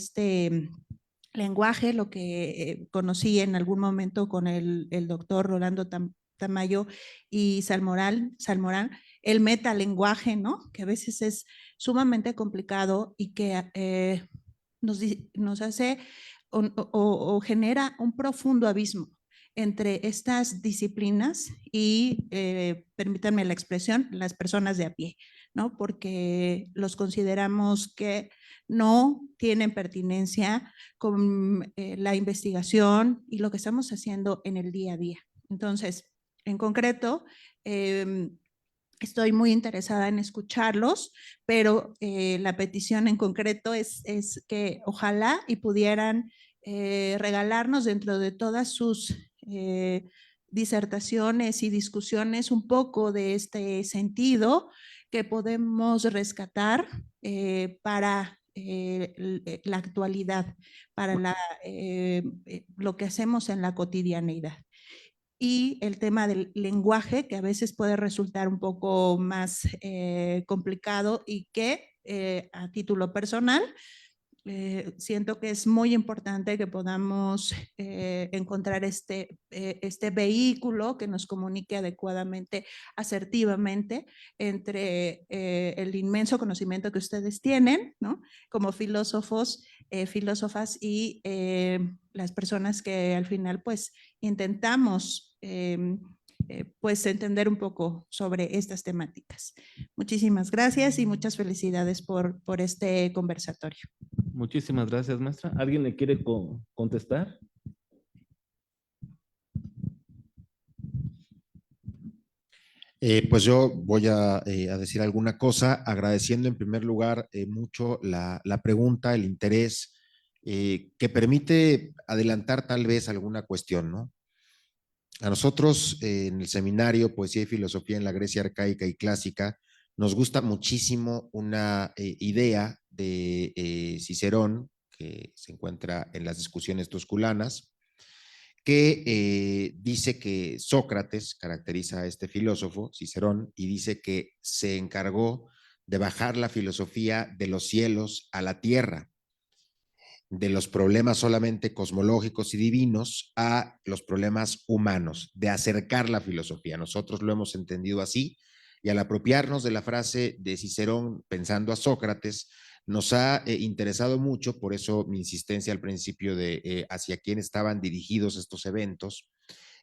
lenguaje, lo que conocí en algún momento con el doctor Rolando Tamayo y Salmorán, el metalenguaje, ¿no? Que a veces es sumamente complicado y que nos hace o genera un profundo abismo entre estas disciplinas y, permítanme la expresión, las personas de a pie, ¿no? Porque los consideramos que no tienen pertinencia con la investigación y lo que estamos haciendo en el día a día. Entonces, en concreto, estoy muy interesada en escucharlos, pero la petición en concreto es que ojalá y pudieran regalarnos dentro de todas sus disertaciones y discusiones un poco de este sentido que podemos rescatar para la actualidad, para lo que hacemos en la cotidianeidad. Y el tema del lenguaje, que a veces puede resultar un poco más complicado y que a título personal siento que es muy importante que podamos encontrar este vehículo que nos comunique adecuadamente, asertivamente, entre el inmenso conocimiento que ustedes tienen, ¿no? Como filósofos, filósofas y las personas que al final pues intentamos pues entender un poco sobre estas temáticas. Muchísimas gracias y muchas felicidades por este conversatorio. Muchísimas gracias, maestra. ¿Alguien le quiere contestar? Pues yo voy a decir alguna cosa, agradeciendo en primer lugar mucho la pregunta, el interés, que permite adelantar tal vez alguna cuestión, ¿no? A nosotros en el seminario Poesía y Filosofía en la Grecia Arcaica y Clásica nos gusta muchísimo una idea de Cicerón, que se encuentra en las discusiones tusculanas, que dice que Sócrates caracteriza a este filósofo, Cicerón, y dice que se encargó de bajar la filosofía de los cielos a la tierra, de los problemas solamente cosmológicos y divinos a los problemas humanos, de acercar la filosofía. Nosotros lo hemos entendido así, y al apropiarnos de la frase de Cicerón pensando a Sócrates, nos ha interesado mucho, por eso mi insistencia al principio de hacia quién estaban dirigidos estos eventos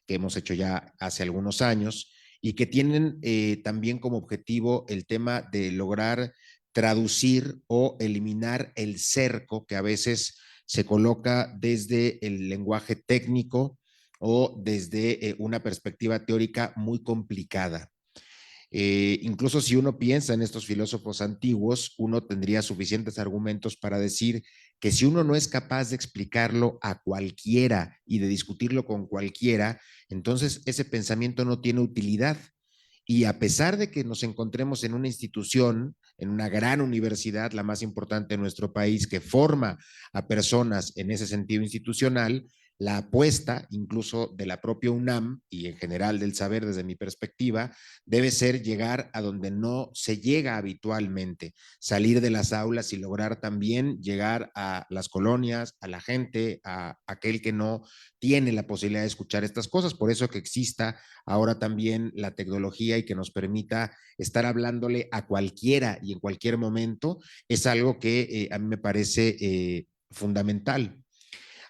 que hemos hecho ya hace algunos años y que tienen también como objetivo el tema de lograr traducir o eliminar el cerco que a veces se coloca desde el lenguaje técnico o desde una perspectiva teórica muy complicada. Incluso si uno piensa en estos filósofos antiguos, uno tendría suficientes argumentos para decir que si uno no es capaz de explicarlo a cualquiera y de discutirlo con cualquiera, entonces ese pensamiento no tiene utilidad. Y a pesar de que nos encontremos en una institución, en una gran universidad, la más importante de nuestro país, que forma a personas en ese sentido institucional, la apuesta incluso de la propia UNAM y en general del saber desde mi perspectiva, debe ser llegar a donde no se llega habitualmente, salir de las aulas y lograr también llegar a las colonias, a la gente, a aquel que no tiene la posibilidad de escuchar estas cosas. Por eso que exista ahora también la tecnología y que nos permita estar hablándole a cualquiera y en cualquier momento, es algo que a mí me parece fundamental.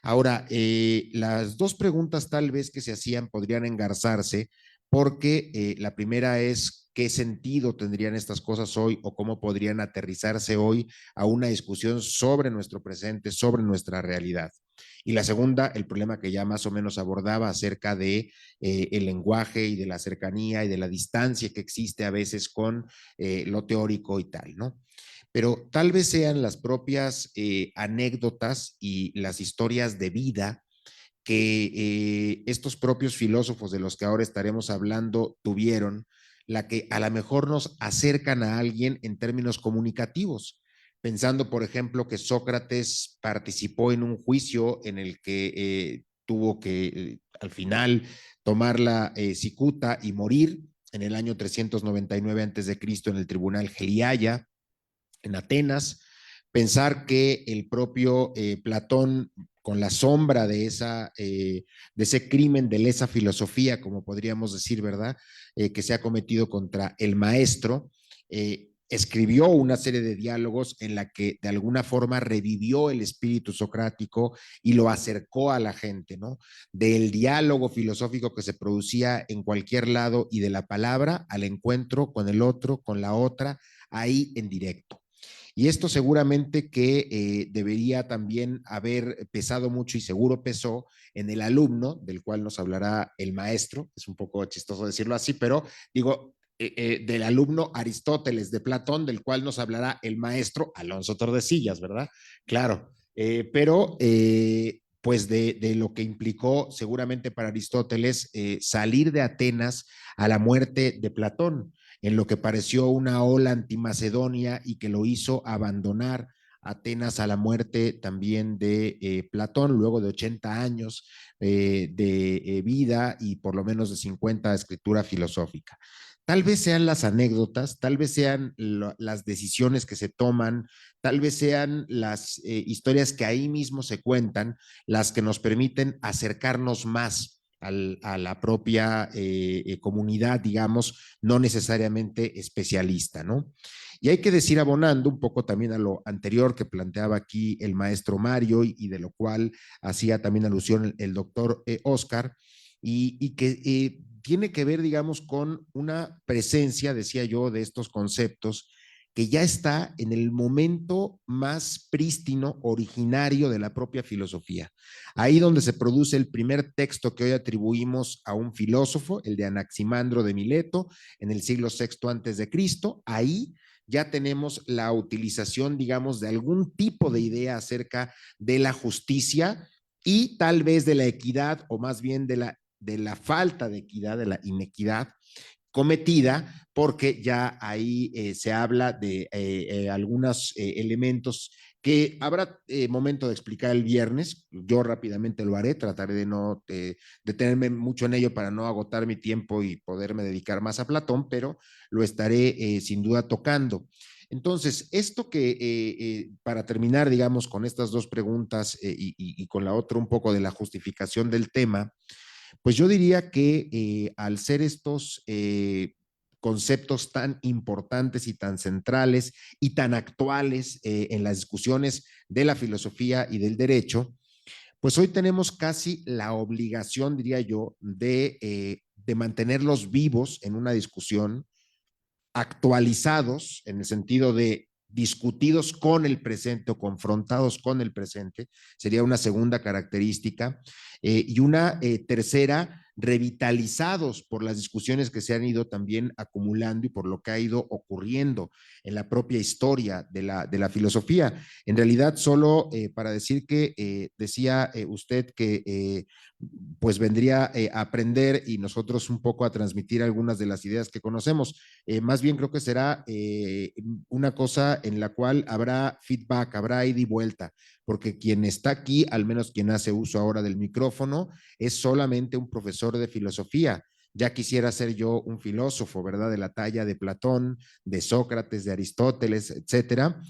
Ahora, las dos preguntas tal vez que se hacían podrían engarzarse porque la primera es qué sentido tendrían estas cosas hoy o cómo podrían aterrizarse hoy a una discusión sobre nuestro presente, sobre nuestra realidad. Y la segunda, el problema que ya más o menos abordaba acerca de el lenguaje y de la cercanía y de la distancia que existe a veces con lo teórico y tal, ¿no? Pero tal vez sean las propias anécdotas y las historias de vida que estos propios filósofos de los que ahora estaremos hablando tuvieron, la que a lo mejor nos acercan a alguien en términos comunicativos. Pensando, por ejemplo, que Sócrates participó en un juicio en el que tuvo que al final tomar la cicuta y morir en el año 399 a.C. en el tribunal Geliaya, en Atenas. Pensar que el propio Platón con la sombra de ese crimen, de lesa filosofía, como podríamos decir, ¿verdad? Que se ha cometido contra el maestro. Escribió una serie de diálogos en la que de alguna forma revivió el espíritu socrático y lo acercó a la gente, ¿no? Del diálogo filosófico que se producía en cualquier lado y de la palabra al encuentro con el otro, con la otra, ahí en directo. Y esto seguramente que debería también haber pesado mucho y seguro pesó en el alumno, del cual nos hablará el maestro. Es un poco chistoso decirlo así, pero digo, del alumno Aristóteles de Platón, del cual nos hablará el maestro Alonso Tordesillas, ¿verdad? Claro, pero pues de lo que implicó seguramente para Aristóteles salir de Atenas a la muerte de Platón, en lo que pareció una ola antimacedonia y que lo hizo abandonar Atenas a la muerte también de Platón, luego de 80 años de vida y por lo menos de 50 de escritura filosófica. Tal vez sean las anécdotas, tal vez sean las decisiones que se toman, tal vez sean las historias que ahí mismo se cuentan, las que nos permiten acercarnos más a la propia comunidad, digamos, no necesariamente especialista, ¿no? Y hay que decir, abonando un poco también a lo anterior que planteaba aquí el maestro Mario y de lo cual hacía también alusión el doctor Oscar, y que tiene que ver, digamos, con una presencia, decía yo, de estos conceptos que ya está en el momento más prístino, originario de la propia filosofía. Ahí donde se produce el primer texto que hoy atribuimos a un filósofo, el de Anaximandro de Mileto, en el siglo VI antes de Cristo, ahí ya tenemos la utilización, digamos, de algún tipo de idea acerca de la justicia y tal vez de la equidad, o más bien de la falta de equidad, de la inequidad cometida, porque ya ahí se habla de algunos elementos que habrá momento de explicar el viernes. Yo rápidamente lo haré, trataré de no detenerme mucho en ello para no agotar mi tiempo y poderme dedicar más a Platón, pero lo estaré sin duda tocando. Entonces, esto que para terminar, digamos, con estas dos preguntas y con la otra un poco de la justificación del tema, pues yo diría que al ser estos conceptos tan importantes y tan centrales y tan actuales en las discusiones de la filosofía y del derecho, pues hoy tenemos casi la obligación, diría yo, de mantenerlos vivos en una discusión, actualizados en el sentido de discutidos con el presente o confrontados con el presente, sería una segunda característica, y una tercera, revitalizados por las discusiones que se han ido también acumulando y por lo que ha ido ocurriendo en la propia historia de la filosofía. En realidad, solo para decir que decía usted que pues vendría a aprender y nosotros un poco a transmitir algunas de las ideas que conocemos. Más bien creo que será una cosa en la cual habrá feedback, habrá ida y vuelta, porque quien está aquí, al menos quien hace uso ahora del micrófono, es solamente un profesor de filosofía. Ya quisiera ser yo un filósofo, ¿verdad? De la talla de Platón, de Sócrates, de Aristóteles, etcétera.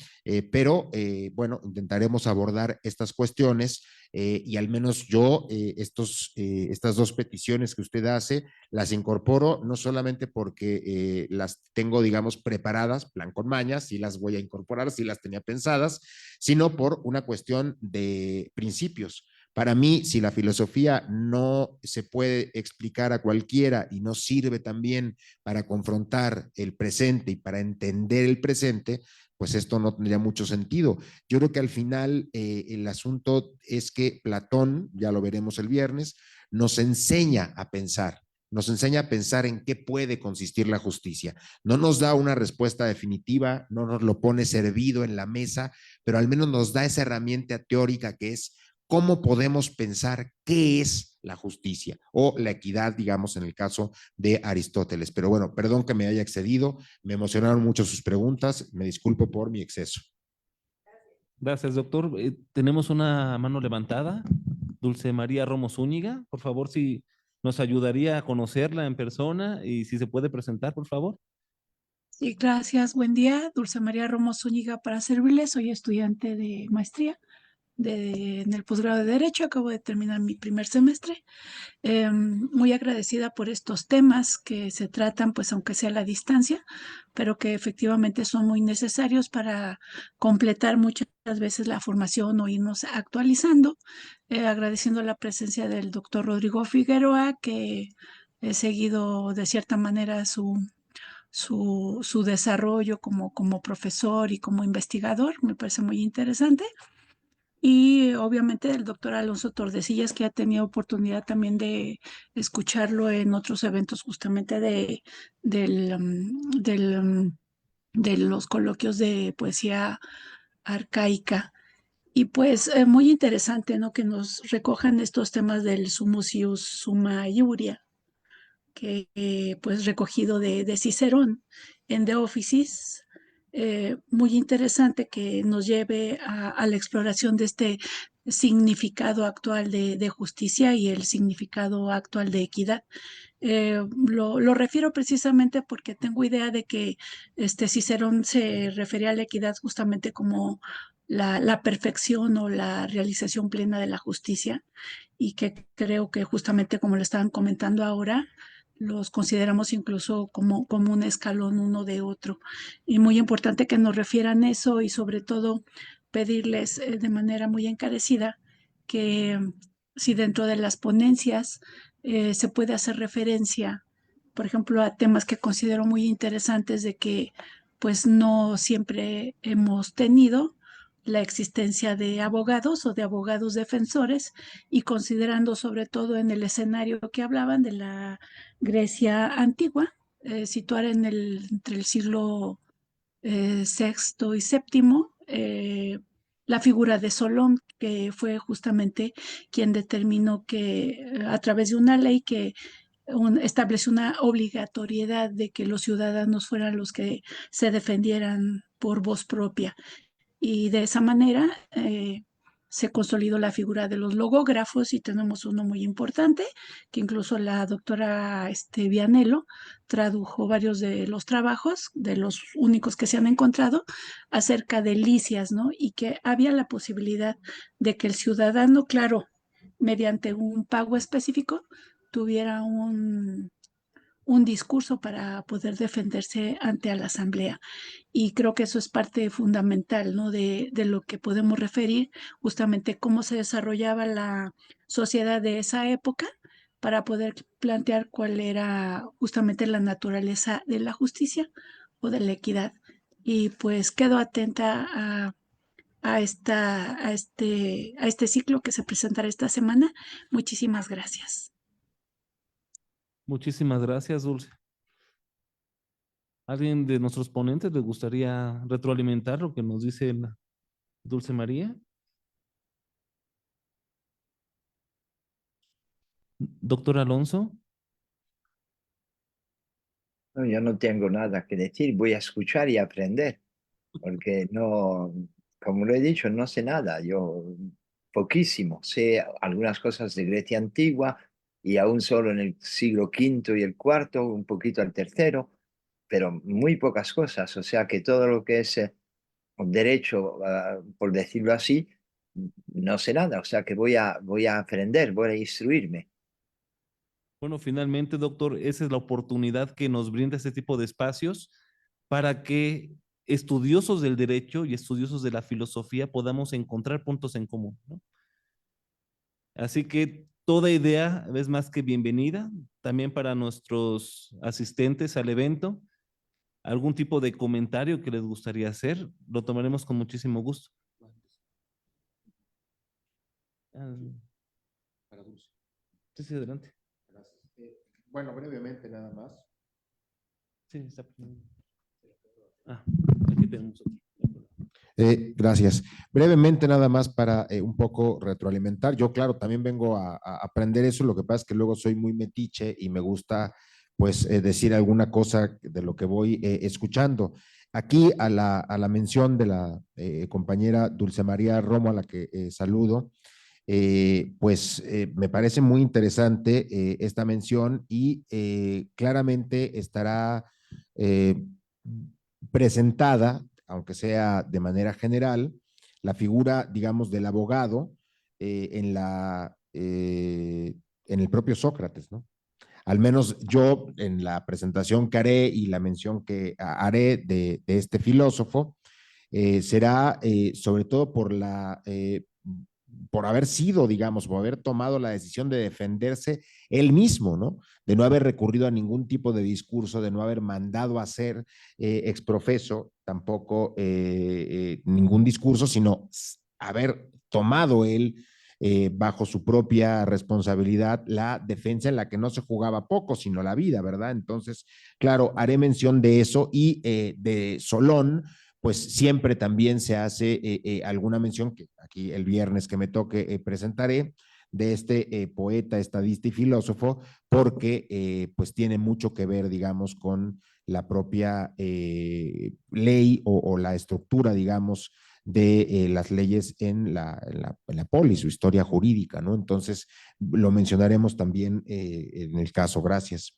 Pero bueno, intentaremos abordar estas cuestiones y al menos yo estas dos peticiones que usted hace las incorporo no solamente porque las tengo, digamos, preparadas, plan con mañas, sí las voy a incorporar, sí las tenía pensadas, sino por una cuestión de principios. Para mí, si la filosofía no se puede explicar a cualquiera y no sirve también para confrontar el presente y para entender el presente, pues esto no tendría mucho sentido. Yo creo que al final el asunto es que Platón, ya lo veremos el viernes, nos enseña a pensar. Nos enseña a pensar en qué puede consistir la justicia. No nos da una respuesta definitiva, no nos lo pone servido en la mesa, pero al menos nos da esa herramienta teórica que es cómo podemos pensar qué es la justicia o la equidad, digamos, en el caso de Aristóteles. Pero bueno, perdón que me haya excedido, me emocionaron mucho sus preguntas, me disculpo por mi exceso. Gracias, doctor. Tenemos una mano levantada. Dulce María Romo Zúñiga, por favor, si nos ayudaría a conocerla en persona y si se puede presentar, por favor. Sí, gracias. Buen día. Dulce María Romo Zúñiga para servirles. Soy estudiante de maestría en el posgrado de Derecho. Acabo de terminar mi primer semestre. Muy agradecida por estos temas que se tratan, pues aunque sea a la distancia, pero que efectivamente son muy necesarios para completar muchas veces la formación o irnos actualizando. Agradeciendo la presencia del doctor Rodrigo Figueroa, que he seguido de cierta manera su desarrollo como profesor y como investigador. Me parece muy interesante. Y obviamente el doctor Alonso Tordesillas, que ha tenido oportunidad también de escucharlo en otros eventos justamente de los coloquios de poesía arcaica. Y pues muy interesante, ¿no? Que nos recojan estos temas del sumus ius summa iuria, que pues recogido de Cicerón en De Officis. Muy interesante que nos lleve a la exploración de este significado actual de justicia y el significado actual de equidad. Lo refiero precisamente porque tengo idea de que Cicerón se refería a la equidad justamente como la perfección o la realización plena de la justicia, y que creo que justamente como lo estaban comentando ahora, los consideramos incluso como un escalón uno de otro. Y muy importante que nos refieran eso, y sobre todo pedirles de manera muy encarecida que si dentro de las ponencias se puede hacer referencia, por ejemplo, a temas que considero muy interesantes, de que pues no siempre hemos tenido la existencia de abogados o de abogados defensores, y considerando sobre todo en el escenario que hablaban de la Grecia antigua, situar entre el siglo sexto y séptimo, la figura de Solón, que fue justamente quien determinó que a través de una ley que establece una obligatoriedad de que los ciudadanos fueran los que se defendieran por voz propia. Y de esa manera se consolidó la figura de los logógrafos, y tenemos uno muy importante que incluso la doctora Vianello tradujo varios de los trabajos, de los únicos que se han encontrado, acerca de Licias, ¿no? Y que había la posibilidad de que el ciudadano, claro, mediante un pago específico, tuviera un discurso para poder defenderse ante la asamblea. Y creo que eso es parte fundamental, ¿no? de lo que podemos referir justamente cómo se desarrollaba la sociedad de esa época, para poder plantear cuál era justamente la naturaleza de la justicia o de la equidad. Y pues quedo atenta a este ciclo que se presentará esta semana. Muchísimas gracias. Muchísimas gracias, Dulce. ¿Alguien de nuestros ponentes le gustaría retroalimentar lo que nos dice la Dulce María? Doctor Alonso. No, yo no tengo nada que decir, voy a escuchar y aprender, porque no, como lo he dicho, no sé nada, yo poquísimo, sé algunas cosas de Grecia antigua, y aún solo en el siglo V y el IV, un poquito al tercero, pero muy pocas cosas, o sea que todo lo que es derecho, por decirlo así, no sé nada, o sea que voy a aprender, voy a instruirme. Bueno, finalmente, doctor, esa es la oportunidad que nos brinda este tipo de espacios para que estudiosos del derecho y estudiosos de la filosofía podamos encontrar puntos en común, ¿no? Así que toda idea es más que bienvenida, también para nuestros asistentes al evento. ¿Algún tipo de comentario que les gustaría hacer? Lo tomaremos con muchísimo gusto. Para Dulce. Sí, sí, adelante. Gracias. Bueno, brevemente nada más. Sí, está. Aquí tenemos otro. Gracias. Brevemente nada más para un poco retroalimentar. Yo, claro, también vengo a aprender eso. Lo que pasa es que luego soy muy metiche y me gusta, pues, decir alguna cosa de lo que voy escuchando. Aquí a la mención de la compañera Dulce María Romo, a la que saludo, pues me parece muy interesante esta mención, y claramente estará presentada, aunque sea de manera general, la figura, digamos, del abogado en el propio Sócrates, ¿no? Al menos yo en la presentación que haré y la mención que haré de este filósofo, será sobre todo por haber sido, digamos, por haber tomado la decisión de defenderse él mismo, ¿no? De no haber recurrido a ningún tipo de discurso, de no haber mandado a hacer exprofeso tampoco ningún discurso, sino haber tomado él bajo su propia responsabilidad la defensa en la que no se jugaba poco, sino la vida, ¿verdad? Entonces, claro, haré mención de eso y de Solón, pues siempre también se hace alguna mención, que aquí el viernes que me toque presentaré, de este poeta, estadista y filósofo, porque pues tiene mucho que ver, digamos, con la propia ley o la estructura, digamos, de las leyes en la polis, su historia jurídica, ¿no? Entonces, lo mencionaremos también en el caso. Gracias.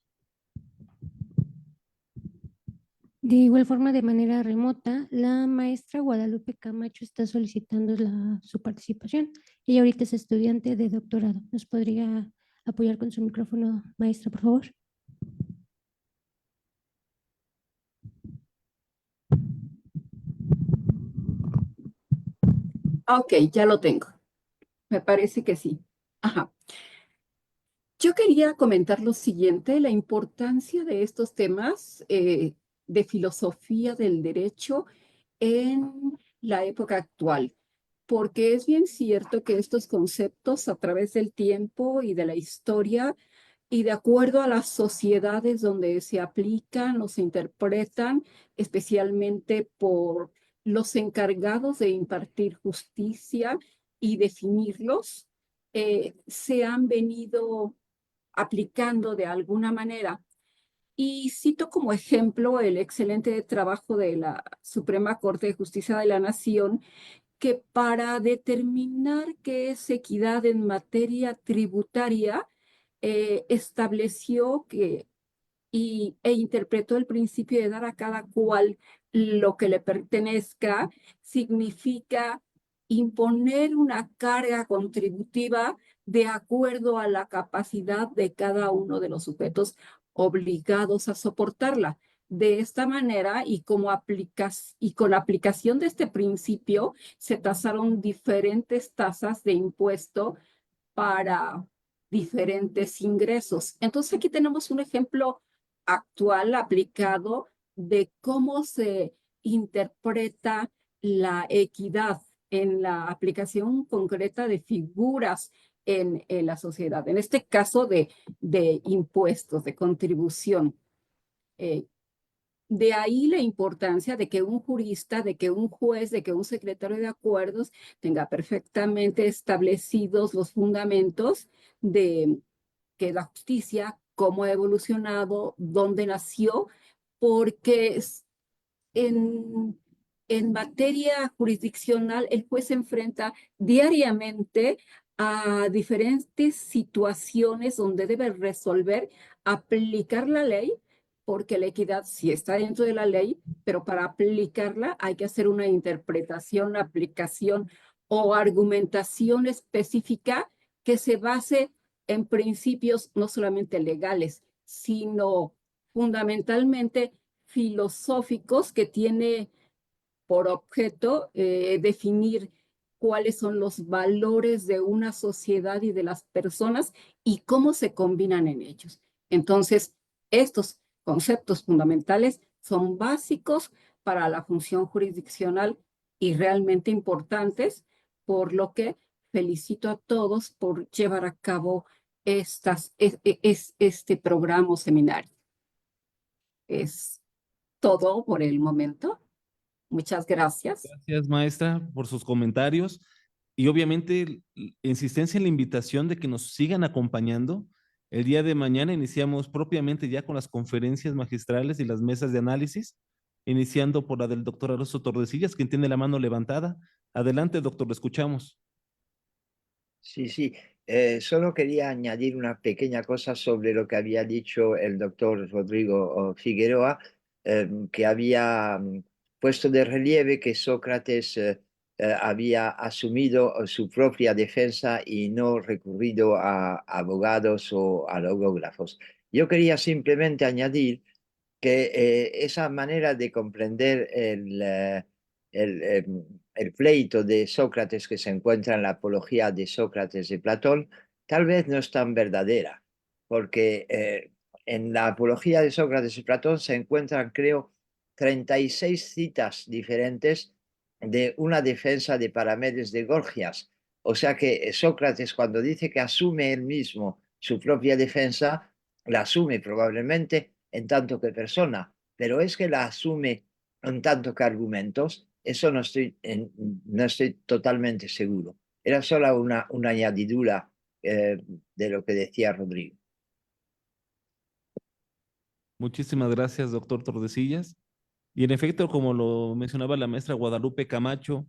De igual forma, de manera remota, la maestra Guadalupe Camacho está solicitando su participación. Ella ahorita es estudiante de doctorado. ¿Nos podría apoyar con su micrófono, maestra, por favor? Ok, ya lo tengo. Me parece que sí. Ajá. Yo quería comentar lo siguiente, la importancia de estos temas de filosofía del derecho en la época actual, porque es bien cierto que estos conceptos a través del tiempo y de la historia y de acuerdo a las sociedades donde se aplican o se interpretan, especialmente por los encargados de impartir justicia y definirlos, se han venido aplicando de alguna manera. Y cito como ejemplo el excelente trabajo de la Suprema Corte de Justicia de la Nación, que para determinar qué es equidad en materia tributaria, estableció e interpretó el principio de dar a cada cual lo que le pertenezca, significa imponer una carga contributiva de acuerdo a la capacidad de cada uno de los sujetos obligados a soportarla. De esta manera, y con la aplicación de este principio, se tasaron diferentes tasas de impuesto para diferentes ingresos. Entonces, aquí tenemos un ejemplo actual aplicado de cómo se interpreta la equidad en la aplicación concreta de figuras en la sociedad, en este caso de impuestos, de contribución. De ahí la importancia de que un jurista, de que un juez, de que un secretario de acuerdos tenga perfectamente establecidos los fundamentos de que la justicia, cómo ha evolucionado, dónde nació, porque en materia jurisdiccional el juez se enfrenta diariamente a diferentes situaciones donde debe resolver, aplicar la ley, porque la equidad sí está dentro de la ley, pero para aplicarla hay que hacer una interpretación, aplicación o argumentación específica que se base en principios no solamente legales, sino fundamentalmente filosóficos que tiene por objeto definir cuáles son los valores de una sociedad y de las personas y cómo se combinan en ellos. Entonces, estos conceptos fundamentales son básicos para la función jurisdiccional y realmente importantes, por lo que felicito a todos por llevar a cabo este programa o seminario. Es todo por el momento. Muchas gracias. Gracias, maestra, por sus comentarios y obviamente insistencia en la invitación de que nos sigan acompañando. El día de mañana iniciamos propiamente ya con las conferencias magistrales y las mesas de análisis, iniciando por la del doctor Alonso Tordesillas, quien tiene la mano levantada. Adelante, doctor, lo escuchamos. Sí, sí. Solo quería añadir una pequeña cosa sobre lo que había dicho el doctor Rodrigo Figueroa, que había puesto de relieve que Sócrates había asumido su propia defensa y no recurrido a abogados o a logógrafos. Yo quería simplemente añadir que esa manera de comprender el pleito de Sócrates que se encuentra en la Apología de Sócrates de Platón, tal vez no es tan verdadera, porque en la Apología de Sócrates y Platón se encuentran, creo, 36 citas diferentes de una defensa de Paramedes de Gorgias. O sea que Sócrates, cuando dice que asume él mismo su propia defensa, la asume probablemente en tanto que persona, pero es que la asume en tanto que argumentos, eso no estoy totalmente seguro. Era solo una añadidura de lo que decía Rodrigo. Muchísimas gracias, doctor Tordesillas. Y en efecto, como lo mencionaba la maestra Guadalupe Camacho,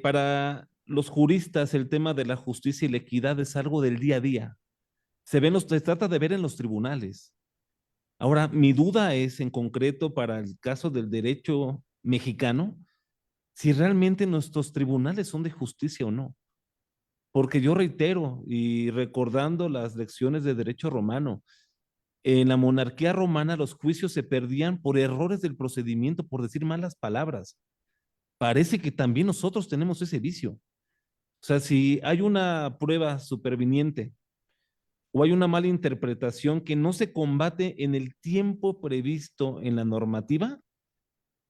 para los juristas el tema de la justicia y la equidad es algo del día a día. Se trata de ver en los tribunales. Ahora, mi duda es en concreto para el caso del derecho mexicano, si realmente nuestros tribunales son de justicia o no. Porque yo reitero, y recordando las lecciones de derecho romano, en la monarquía romana los juicios se perdían por errores del procedimiento, por decir malas palabras. Parece que también nosotros tenemos ese vicio. O sea, si hay una prueba superviniente o hay una mala interpretación que no se combate en el tiempo previsto en la normativa,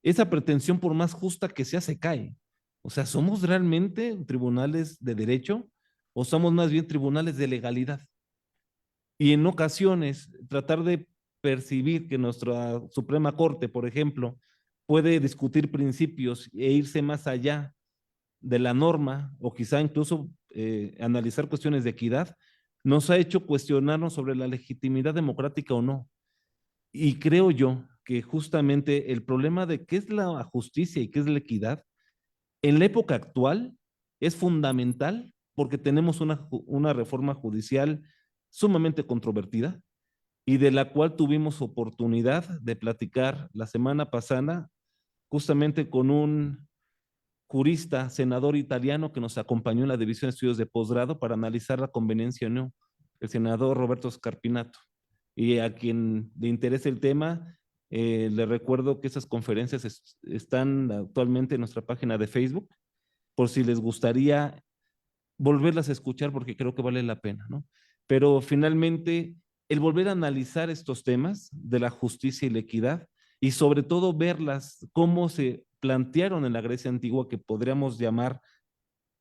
esa pretensión, por más justa que sea, se cae. O sea, ¿somos realmente tribunales de derecho o somos más bien tribunales de legalidad? Y en ocasiones, tratar de percibir que nuestra Suprema Corte, por ejemplo, puede discutir principios e irse más allá de la norma o quizá incluso analizar cuestiones de equidad, nos ha hecho cuestionarnos sobre la legitimidad democrática o no. Y creo yo que justamente el problema de qué es la justicia y qué es la equidad, en la época actual es fundamental porque tenemos una reforma judicial sumamente controvertida y de la cual tuvimos oportunidad de platicar la semana pasada justamente con un jurista, senador italiano que nos acompañó en la División de Estudios de Posgrado para analizar la conveniencia o no, el senador Roberto Scarpinato. Y a quien le interese el tema, le recuerdo que esas conferencias están actualmente en nuestra página de Facebook, por si les gustaría volverlas a escuchar, porque creo que vale la pena, ¿no? Pero finalmente, el volver a analizar estos temas de la justicia y la equidad, y sobre todo verlas, cómo se plantearon en la Grecia antigua, que podríamos llamar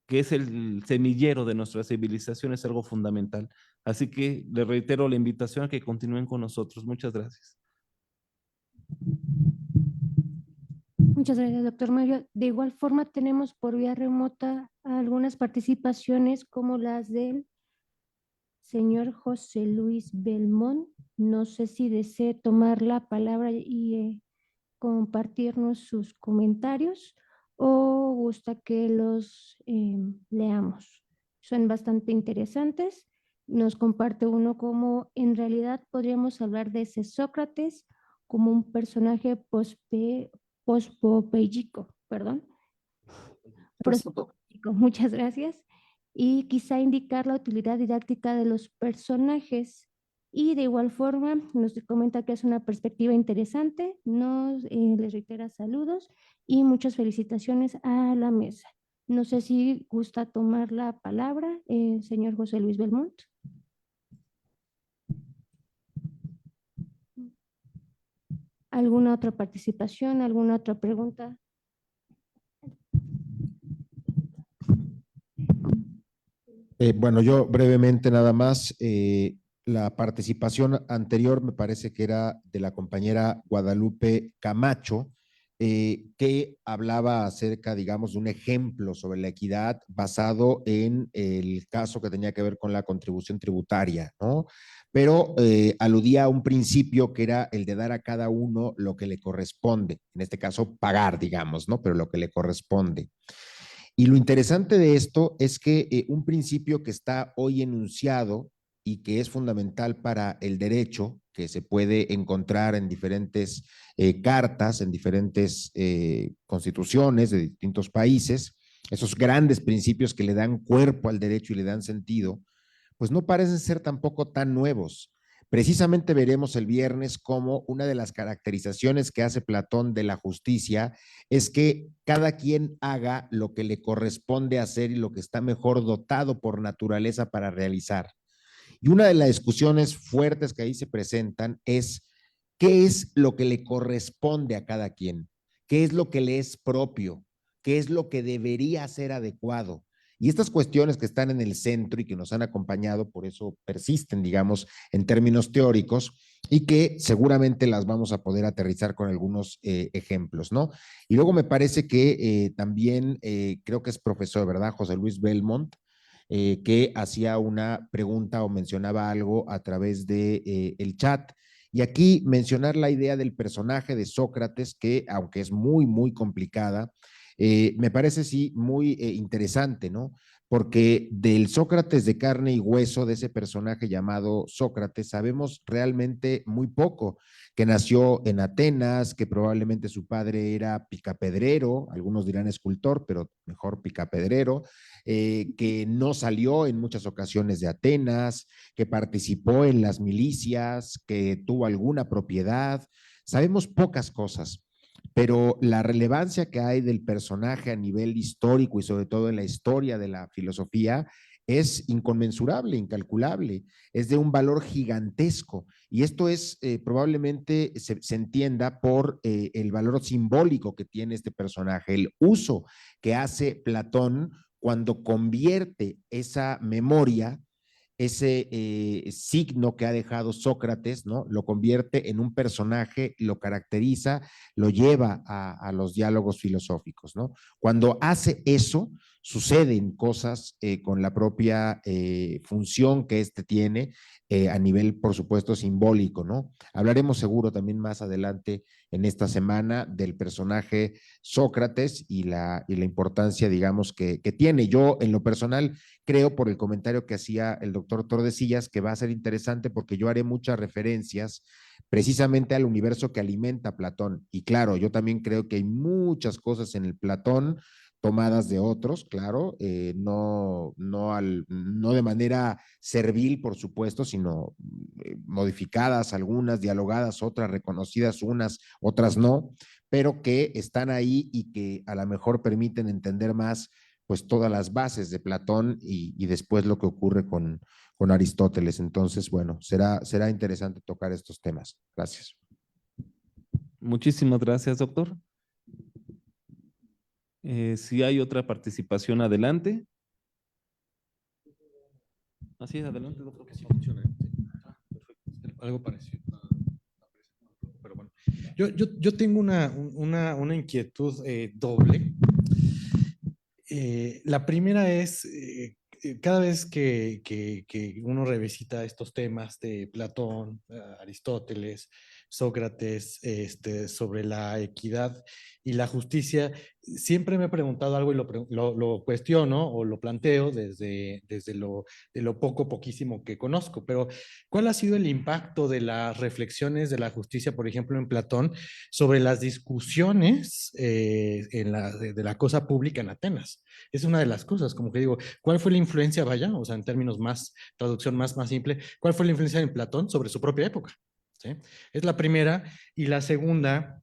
que es el semillero de nuestra civilización, es algo fundamental. Así que les reitero la invitación a que continúen con nosotros. Muchas gracias. Muchas gracias, doctor Mario. De igual forma, tenemos por vía remota algunas participaciones como las del señor José Luis Belmont. No sé si desee tomar la palabra y compartirnos sus comentarios o gusta que los leamos. Son bastante interesantes. Nos comparte uno como en realidad podríamos hablar de ese Sócrates como un personaje pospopeico, perdón. Prosopopeico, muchas gracias. Y quizá indicar la utilidad didáctica de los personajes. Y de igual forma nos comenta que es una perspectiva interesante, nos les reitera saludos y muchas felicitaciones a la mesa. No sé si gusta tomar la palabra, señor José Luis Belmont. ¿Alguna otra participación, alguna otra pregunta? Bueno, yo brevemente nada más, la participación anterior me parece que era de la compañera Guadalupe Camacho, que hablaba acerca, digamos, de un ejemplo sobre la equidad basado en el caso que tenía que ver con la contribución tributaria, ¿no? Pero aludía a un principio que era el de dar a cada uno lo que le corresponde, en este caso pagar, digamos, ¿no? Pero lo que le corresponde. Y lo interesante de esto es que un principio que está hoy enunciado y que es fundamental para el derecho, que se puede encontrar en diferentes cartas, en diferentes constituciones de distintos países, esos grandes principios que le dan cuerpo al derecho y le dan sentido, pues no parecen ser tampoco tan nuevos. Precisamente veremos el viernes cómo una de las caracterizaciones que hace Platón de la justicia es que cada quien haga lo que le corresponde hacer y lo que está mejor dotado por naturaleza para realizar. Y una de las discusiones fuertes que ahí se presentan es qué es lo que le corresponde a cada quien, qué es lo que le es propio, qué es lo que debería ser adecuado. Y estas cuestiones que están en el centro y que nos han acompañado, por eso persisten, digamos, en términos teóricos, y que seguramente las vamos a poder aterrizar con algunos ejemplos, ¿no? Y luego me parece que también, creo que es profesor, ¿verdad? José Luis Belmont, que hacía una pregunta o mencionaba algo a través de el chat. Y aquí mencionar la idea del personaje de Sócrates, que aunque es muy, muy complicada, me parece sí muy interesante, ¿no? Porque del Sócrates de carne y hueso, de ese personaje llamado Sócrates, sabemos realmente muy poco, que nació en Atenas, que probablemente su padre era picapedrero, algunos dirán escultor, pero mejor picapedrero, que no salió en muchas ocasiones de Atenas, que participó en las milicias, que tuvo alguna propiedad. Sabemos pocas cosas, pero la relevancia que hay del personaje a nivel histórico y sobre todo en la historia de la filosofía es inconmensurable, incalculable, es de un valor gigantesco. Y esto es probablemente se entienda por el valor simbólico que tiene este personaje, el uso que hace Platón cuando convierte esa memoria, ese signo que ha dejado Sócrates, ¿no? Lo convierte en un personaje, lo caracteriza, lo lleva a los diálogos filosóficos, ¿no? Cuando hace eso, suceden cosas con la propia función que éste tiene a nivel, por supuesto, simbólico, ¿no? Hablaremos seguro también más adelante en esta semana del personaje Sócrates y la importancia, digamos, que tiene. Yo, en lo personal, creo por el comentario que hacía el doctor Tordesillas que va a ser interesante porque yo haré muchas referencias precisamente al universo que alimenta Platón. Y claro, yo también creo que hay muchas cosas en el Platón tomadas de otros, claro, no de manera servil, por supuesto, sino modificadas algunas, dialogadas otras, reconocidas unas, otras no, pero que están ahí y que a lo mejor permiten entender más pues todas las bases de Platón y después lo que ocurre con Aristóteles. Entonces, bueno, será interesante tocar estos temas. Gracias. Muchísimas gracias, doctor. Si hay otra participación, adelante. Así es, adelante, doctor. Que sí funciona. Perfecto. Algo parecido. Pero bueno, yo tengo una inquietud doble. La primera es, cada vez que uno revisita estos temas de Platón, Aristóteles, Sócrates, sobre la equidad y la justicia, siempre me he preguntado algo y lo cuestiono o lo planteo desde de lo poquísimo que conozco, pero ¿cuál ha sido el impacto de las reflexiones de la justicia, por ejemplo, en Platón, sobre las discusiones de la cosa pública en Atenas? Es una de las cosas, como que digo, ¿cuál fue la influencia, vaya, o sea, en términos más, traducción más simple, cuál fue la influencia en Platón sobre su propia época? ¿Sí? Es la primera. Y la segunda,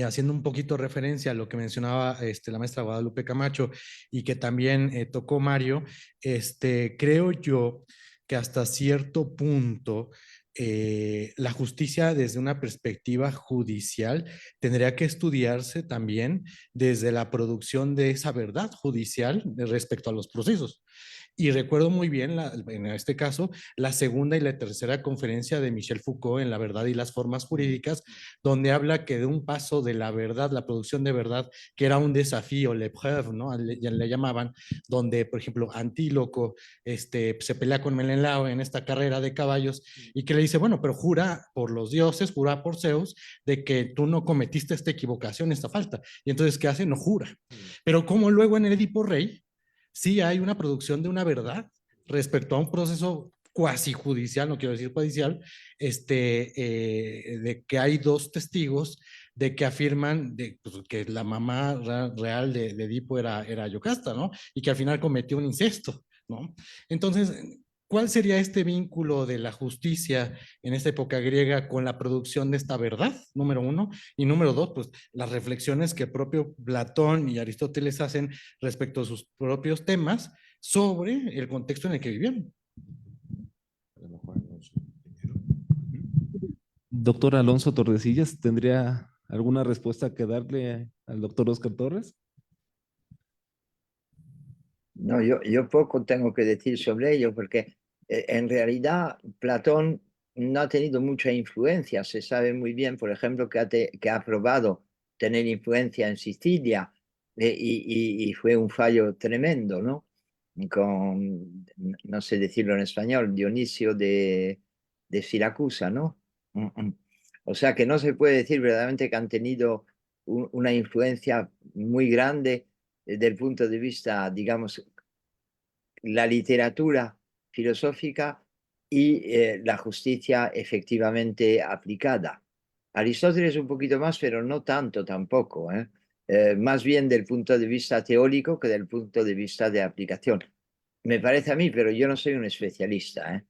haciendo un poquito referencia a lo que mencionaba la maestra Guadalupe Camacho y que también tocó Mario, creo yo que hasta cierto punto la justicia desde una perspectiva judicial tendría que estudiarse también desde la producción de esa verdad judicial respecto a los procesos. Y recuerdo muy bien, en este caso, la segunda y la tercera conferencia de Michel Foucault en La verdad y las formas jurídicas, donde habla que de un paso de la verdad, la producción de verdad, que era un desafío, l'épreuve, ¿no? Le llamaban, donde, por ejemplo, Antíloco se pelea con Menelao en esta carrera de caballos y que le dice, bueno, pero jura por los dioses, jura por Zeus, de que tú no cometiste esta equivocación, esta falta. Y entonces, ¿qué hace? No jura. Pero como luego en el Edipo Rey, sí hay una producción de una verdad respecto a un proceso cuasi judicial, no quiero decir judicial, de que hay dos testigos de que afirman pues, que la mamá real de Edipo era Yocasta, ¿no? Y que al final cometió un incesto, ¿no? Entonces, ¿cuál sería este vínculo de la justicia en esta época griega con la producción de esta verdad? Número uno. Y número dos, pues las reflexiones que propio Platón y Aristóteles hacen respecto a sus propios temas sobre el contexto en el que vivieron. Doctor Alonso Tordesillas, ¿tendría alguna respuesta que darle al doctor Oscar Torres? No, yo poco tengo que decir sobre ello porque en realidad Platón no ha tenido mucha influencia. Se sabe muy bien, por ejemplo, que ha probado tener influencia en Sicilia y fue un fallo tremendo, ¿no? Con, no sé decirlo en español, Dionisio de Siracusa, ¿no? O sea que no se puede decir verdaderamente que han tenido una influencia muy grande desde el punto de vista, digamos, la literatura filosófica y la justicia efectivamente aplicada. Aristóteles un poquito más, pero no tanto tampoco, ¿eh? Más bien del punto de vista teórico que del punto de vista de aplicación. Me parece a mí, pero yo no soy un especialista, ¿eh?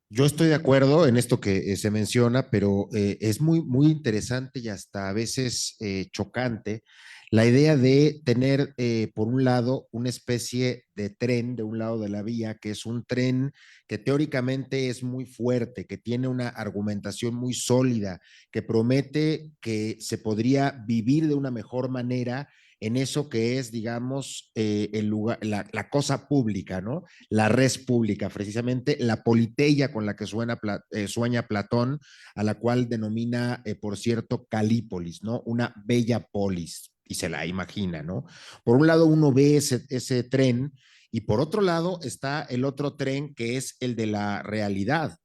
Yo estoy de acuerdo en esto que se menciona, pero es muy interesante y hasta a veces chocante la idea de tener, por un lado, una especie de tren de un lado de la vía, que es un tren que teóricamente es muy fuerte, que tiene una argumentación muy sólida, que promete que se podría vivir de una mejor manera en eso que es, digamos, el lugar, la cosa pública, ¿no? La res pública, precisamente la politeia con la que sueña Platón, a la cual denomina, por cierto, Calípolis, ¿no? Una bella polis, y se la imagina, ¿no? Por un lado uno ve ese tren y por otro lado está el otro tren que es el de la realidad.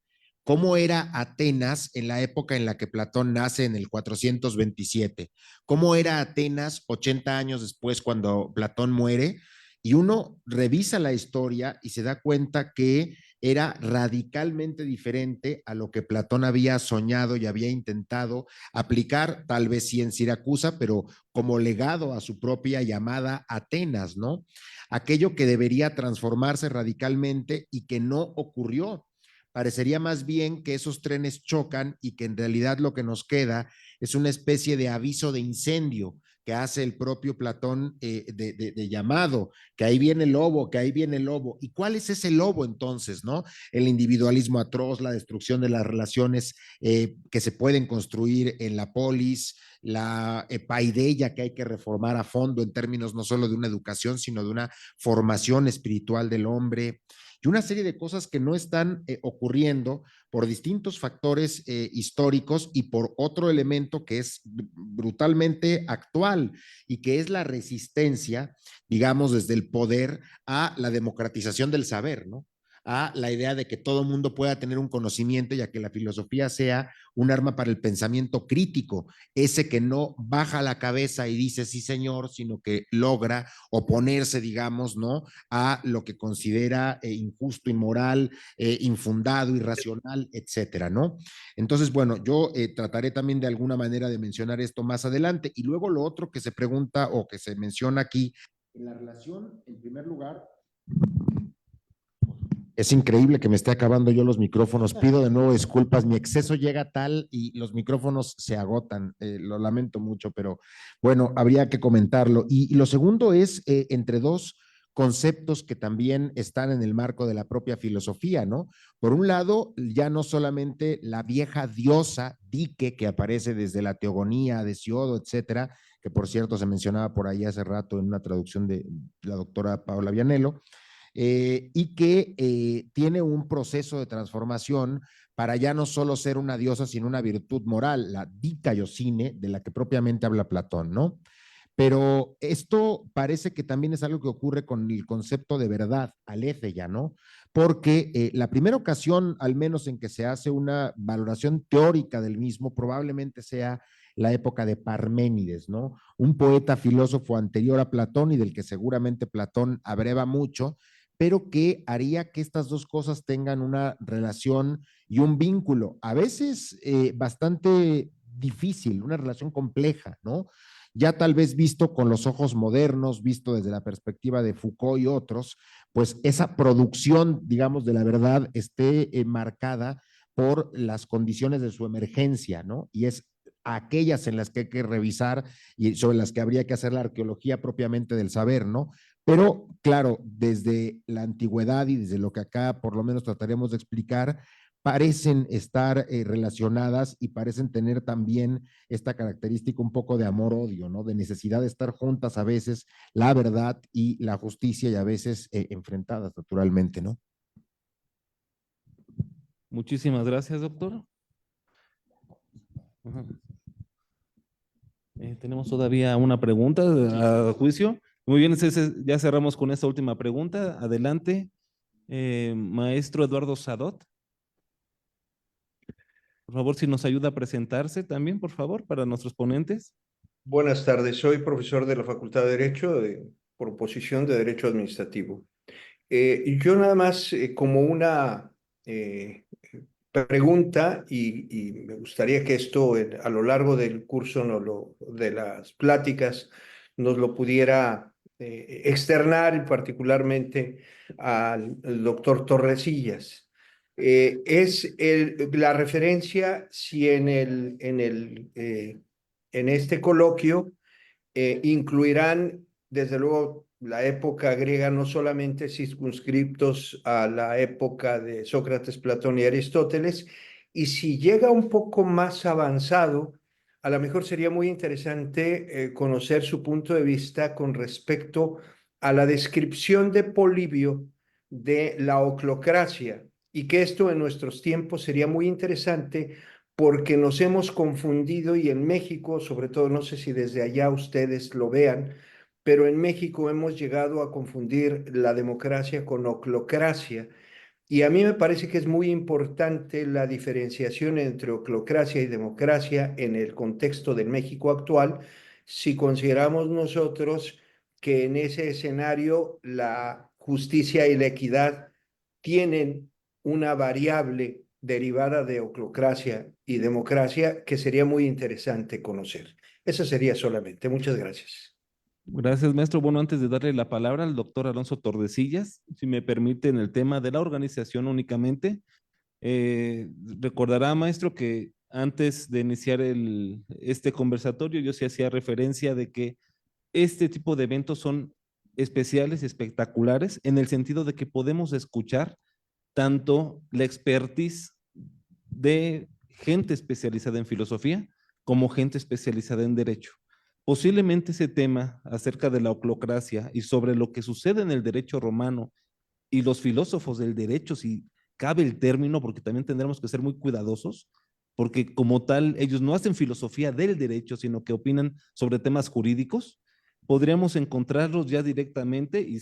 ¿Cómo era Atenas en la época en la que Platón nace en el 427? ¿Cómo era Atenas 80 años después cuando Platón muere? Y uno revisa la historia y se da cuenta que era radicalmente diferente a lo que Platón había soñado y había intentado aplicar, tal vez sí en Siracusa, pero como legado a su propia llamada Atenas, ¿no? Aquello que debería transformarse radicalmente y que no ocurrió. Parecería más bien que esos trenes chocan y que en realidad lo que nos queda es una especie de aviso de incendio que hace el propio Platón de llamado, que ahí viene el lobo, que ahí viene el lobo. ¿Y cuál es ese lobo entonces, no? El individualismo atroz, la destrucción de las relaciones que se pueden construir en la polis, la paideia que hay que reformar a fondo en términos no solo de una educación, sino de una formación espiritual del hombre y una serie de cosas que no están ocurriendo por distintos factores históricos y por otro elemento que es brutalmente actual y que es la resistencia, digamos, desde el poder a la democratización del saber, ¿no? A la idea de que todo mundo pueda tener un conocimiento y a que la filosofía sea un arma para el pensamiento crítico, ese que no baja la cabeza y dice sí señor, sino que logra oponerse, digamos, ¿no? A lo que considera injusto, inmoral, infundado, irracional, etcétera, ¿no? Entonces, bueno, yo trataré también de alguna manera de mencionar esto más adelante. Y luego lo otro que se pregunta o que se menciona aquí, en la relación, en primer lugar, es increíble que me esté acabando yo los micrófonos. Pido de nuevo disculpas. Mi exceso llega tal y los micrófonos se agotan. Lo lamento mucho, pero bueno, habría que comentarlo. Y lo segundo es entre dos conceptos que también están en el marco de la propia filosofía, ¿no? Por un lado, ya no solamente la vieja diosa Dike que aparece desde la Teogonía de Siodo, etcétera, que por cierto se mencionaba por ahí hace rato en una traducción de la doctora Paola Vianello, y que tiene un proceso de transformación para ya no solo ser una diosa, sino una virtud moral, la dikaiosine, de la que propiamente habla Platón, ¿no? Pero esto parece que también es algo que ocurre con el concepto de verdad, aletheia, ¿no? Porque la primera ocasión, al menos en que se hace una valoración teórica del mismo, probablemente sea la época de Parménides, ¿no? Un poeta filósofo anterior a Platón y del que seguramente Platón abreva mucho, pero que haría que estas dos cosas tengan una relación y un vínculo, a veces bastante difícil, una relación compleja, ¿no? Ya tal vez visto con los ojos modernos, visto desde la perspectiva de Foucault y otros, pues esa producción, digamos, de la verdad esté marcada por las condiciones de su emergencia, ¿no? Y es aquellas en las que hay que revisar y sobre las que habría que hacer la arqueología propiamente del saber, ¿no? Pero claro, desde la antigüedad y desde lo que acá por lo menos trataremos de explicar, parecen estar relacionadas y parecen tener también esta característica un poco de amor-odio, ¿no? De necesidad de estar juntas a veces la verdad y la justicia y a veces enfrentadas naturalmente, ¿no? Muchísimas gracias, doctor. Ajá. Tenemos todavía una pregunta a juicio. Muy bien, ya cerramos con esta última pregunta. Adelante, maestro Eduardo Sadot. Por favor, si nos ayuda a presentarse también, por favor, para nuestros ponentes. Buenas tardes, soy profesor de la Facultad de Derecho por posición de Derecho Administrativo. Yo nada más como una pregunta y me gustaría que esto a lo largo del curso, de las pláticas, nos lo pudiera externar particularmente al doctor Torresillas. Es la referencia si en este coloquio incluirán, desde luego, la época griega, no solamente circunscriptos a la época de Sócrates, Platón y Aristóteles, y si llega un poco más avanzado, a lo mejor sería muy interesante conocer su punto de vista con respecto a la descripción de Polibio de la oclocracia, y que esto en nuestros tiempos sería muy interesante porque nos hemos confundido y en México, sobre todo, no sé si desde allá ustedes lo vean, pero en México hemos llegado a confundir la democracia con oclocracia. Y a mí me parece que es muy importante la diferenciación entre oclocracia y democracia en el contexto del México actual, si consideramos nosotros que en ese escenario la justicia y la equidad tienen una variable derivada de oclocracia y democracia que sería muy interesante conocer. Eso sería solamente. Muchas gracias. Gracias, maestro. Bueno, antes de darle la palabra al doctor Alonso Tordesillas, si me permite, en el tema de la organización únicamente, recordará, maestro, que antes de iniciar este conversatorio, yo sí hacía referencia de que este tipo de eventos son especiales y espectaculares en el sentido de que podemos escuchar tanto la expertise de gente especializada en filosofía como gente especializada en derecho. Posiblemente ese tema acerca de la oclocracia y sobre lo que sucede en el derecho romano y los filósofos del derecho, si cabe el término, porque también tendremos que ser muy cuidadosos, porque como tal ellos no hacen filosofía del derecho, sino que opinan sobre temas jurídicos, podríamos encontrarlos ya directamente y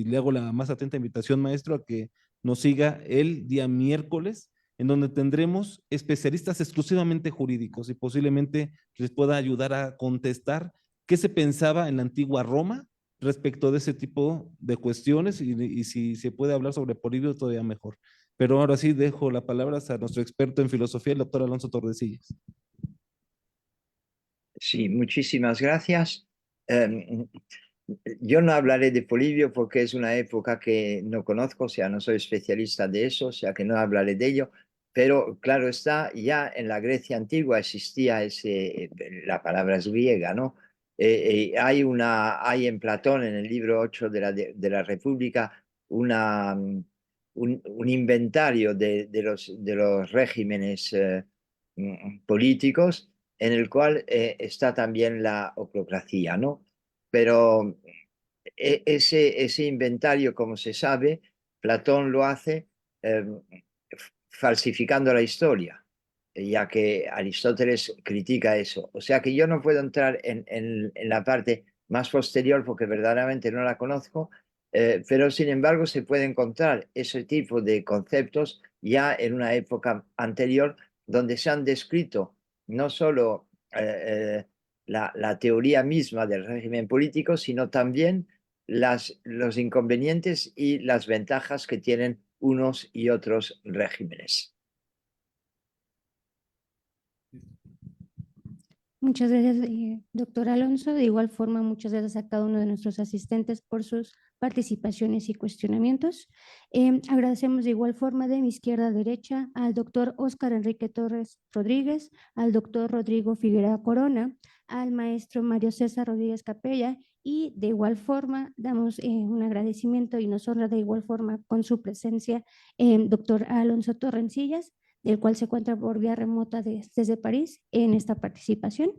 le hago la más atenta invitación, maestro, a que nos siga el día miércoles, en donde tendremos especialistas exclusivamente jurídicos y posiblemente les pueda ayudar a contestar qué se pensaba en la antigua Roma respecto de ese tipo de cuestiones y si se puede hablar sobre Polibio todavía mejor. Pero ahora sí dejo la palabra a nuestro experto en filosofía, el doctor Alonso Tordesillas. Sí, muchísimas gracias. Yo no hablaré de Polibio porque es una época que no conozco, o sea, no soy especialista de eso, o sea, que no hablaré de ello, pero claro está, ya en la Grecia antigua existía la palabra es griega, ¿no? Hay en Platón, en el libro 8 de la República, un inventario de los regímenes políticos en el cual está también la oclocracia, ¿no? Pero ese inventario, como se sabe, Platón lo hace falsificando la historia, ya que Aristóteles critica eso. O sea que yo no puedo entrar en la parte más posterior porque verdaderamente no la conozco, pero sin embargo se puede encontrar ese tipo de conceptos ya en una época anterior donde se han descrito no solo la teoría misma del régimen político, sino también los inconvenientes y las ventajas que tienen unos y otros regímenes. Muchas gracias, doctor Alonso. De igual forma, muchas gracias a cada uno de nuestros asistentes por sus participaciones y cuestionamientos. Agradecemos de igual forma de mi izquierda a derecha al doctor Óscar Enrique Torres Rodríguez, al doctor Rodrigo Figueroa Corona, al maestro Mario César Rodríguez Capella y de igual forma damos un agradecimiento y nos honra de igual forma con su presencia doctor Alonso Torrencillas, del cual se encuentra por vía remota desde París en esta participación.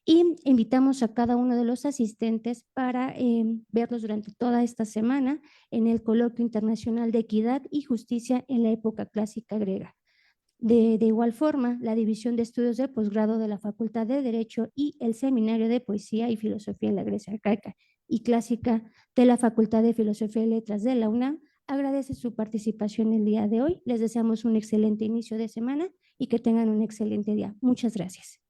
Y invitamos a cada uno de los asistentes para verlos durante toda esta semana en el Coloquio Internacional de Equidad y Justicia en la Época Clásica Griega. De igual forma, la División de Estudios de Posgrado de la Facultad de Derecho y el Seminario de Poesía y Filosofía en la Grecia Arcaica y Clásica de la Facultad de Filosofía y Letras de la UNAM agradece su participación el día de hoy. Les deseamos un excelente inicio de semana y que tengan un excelente día. Muchas gracias.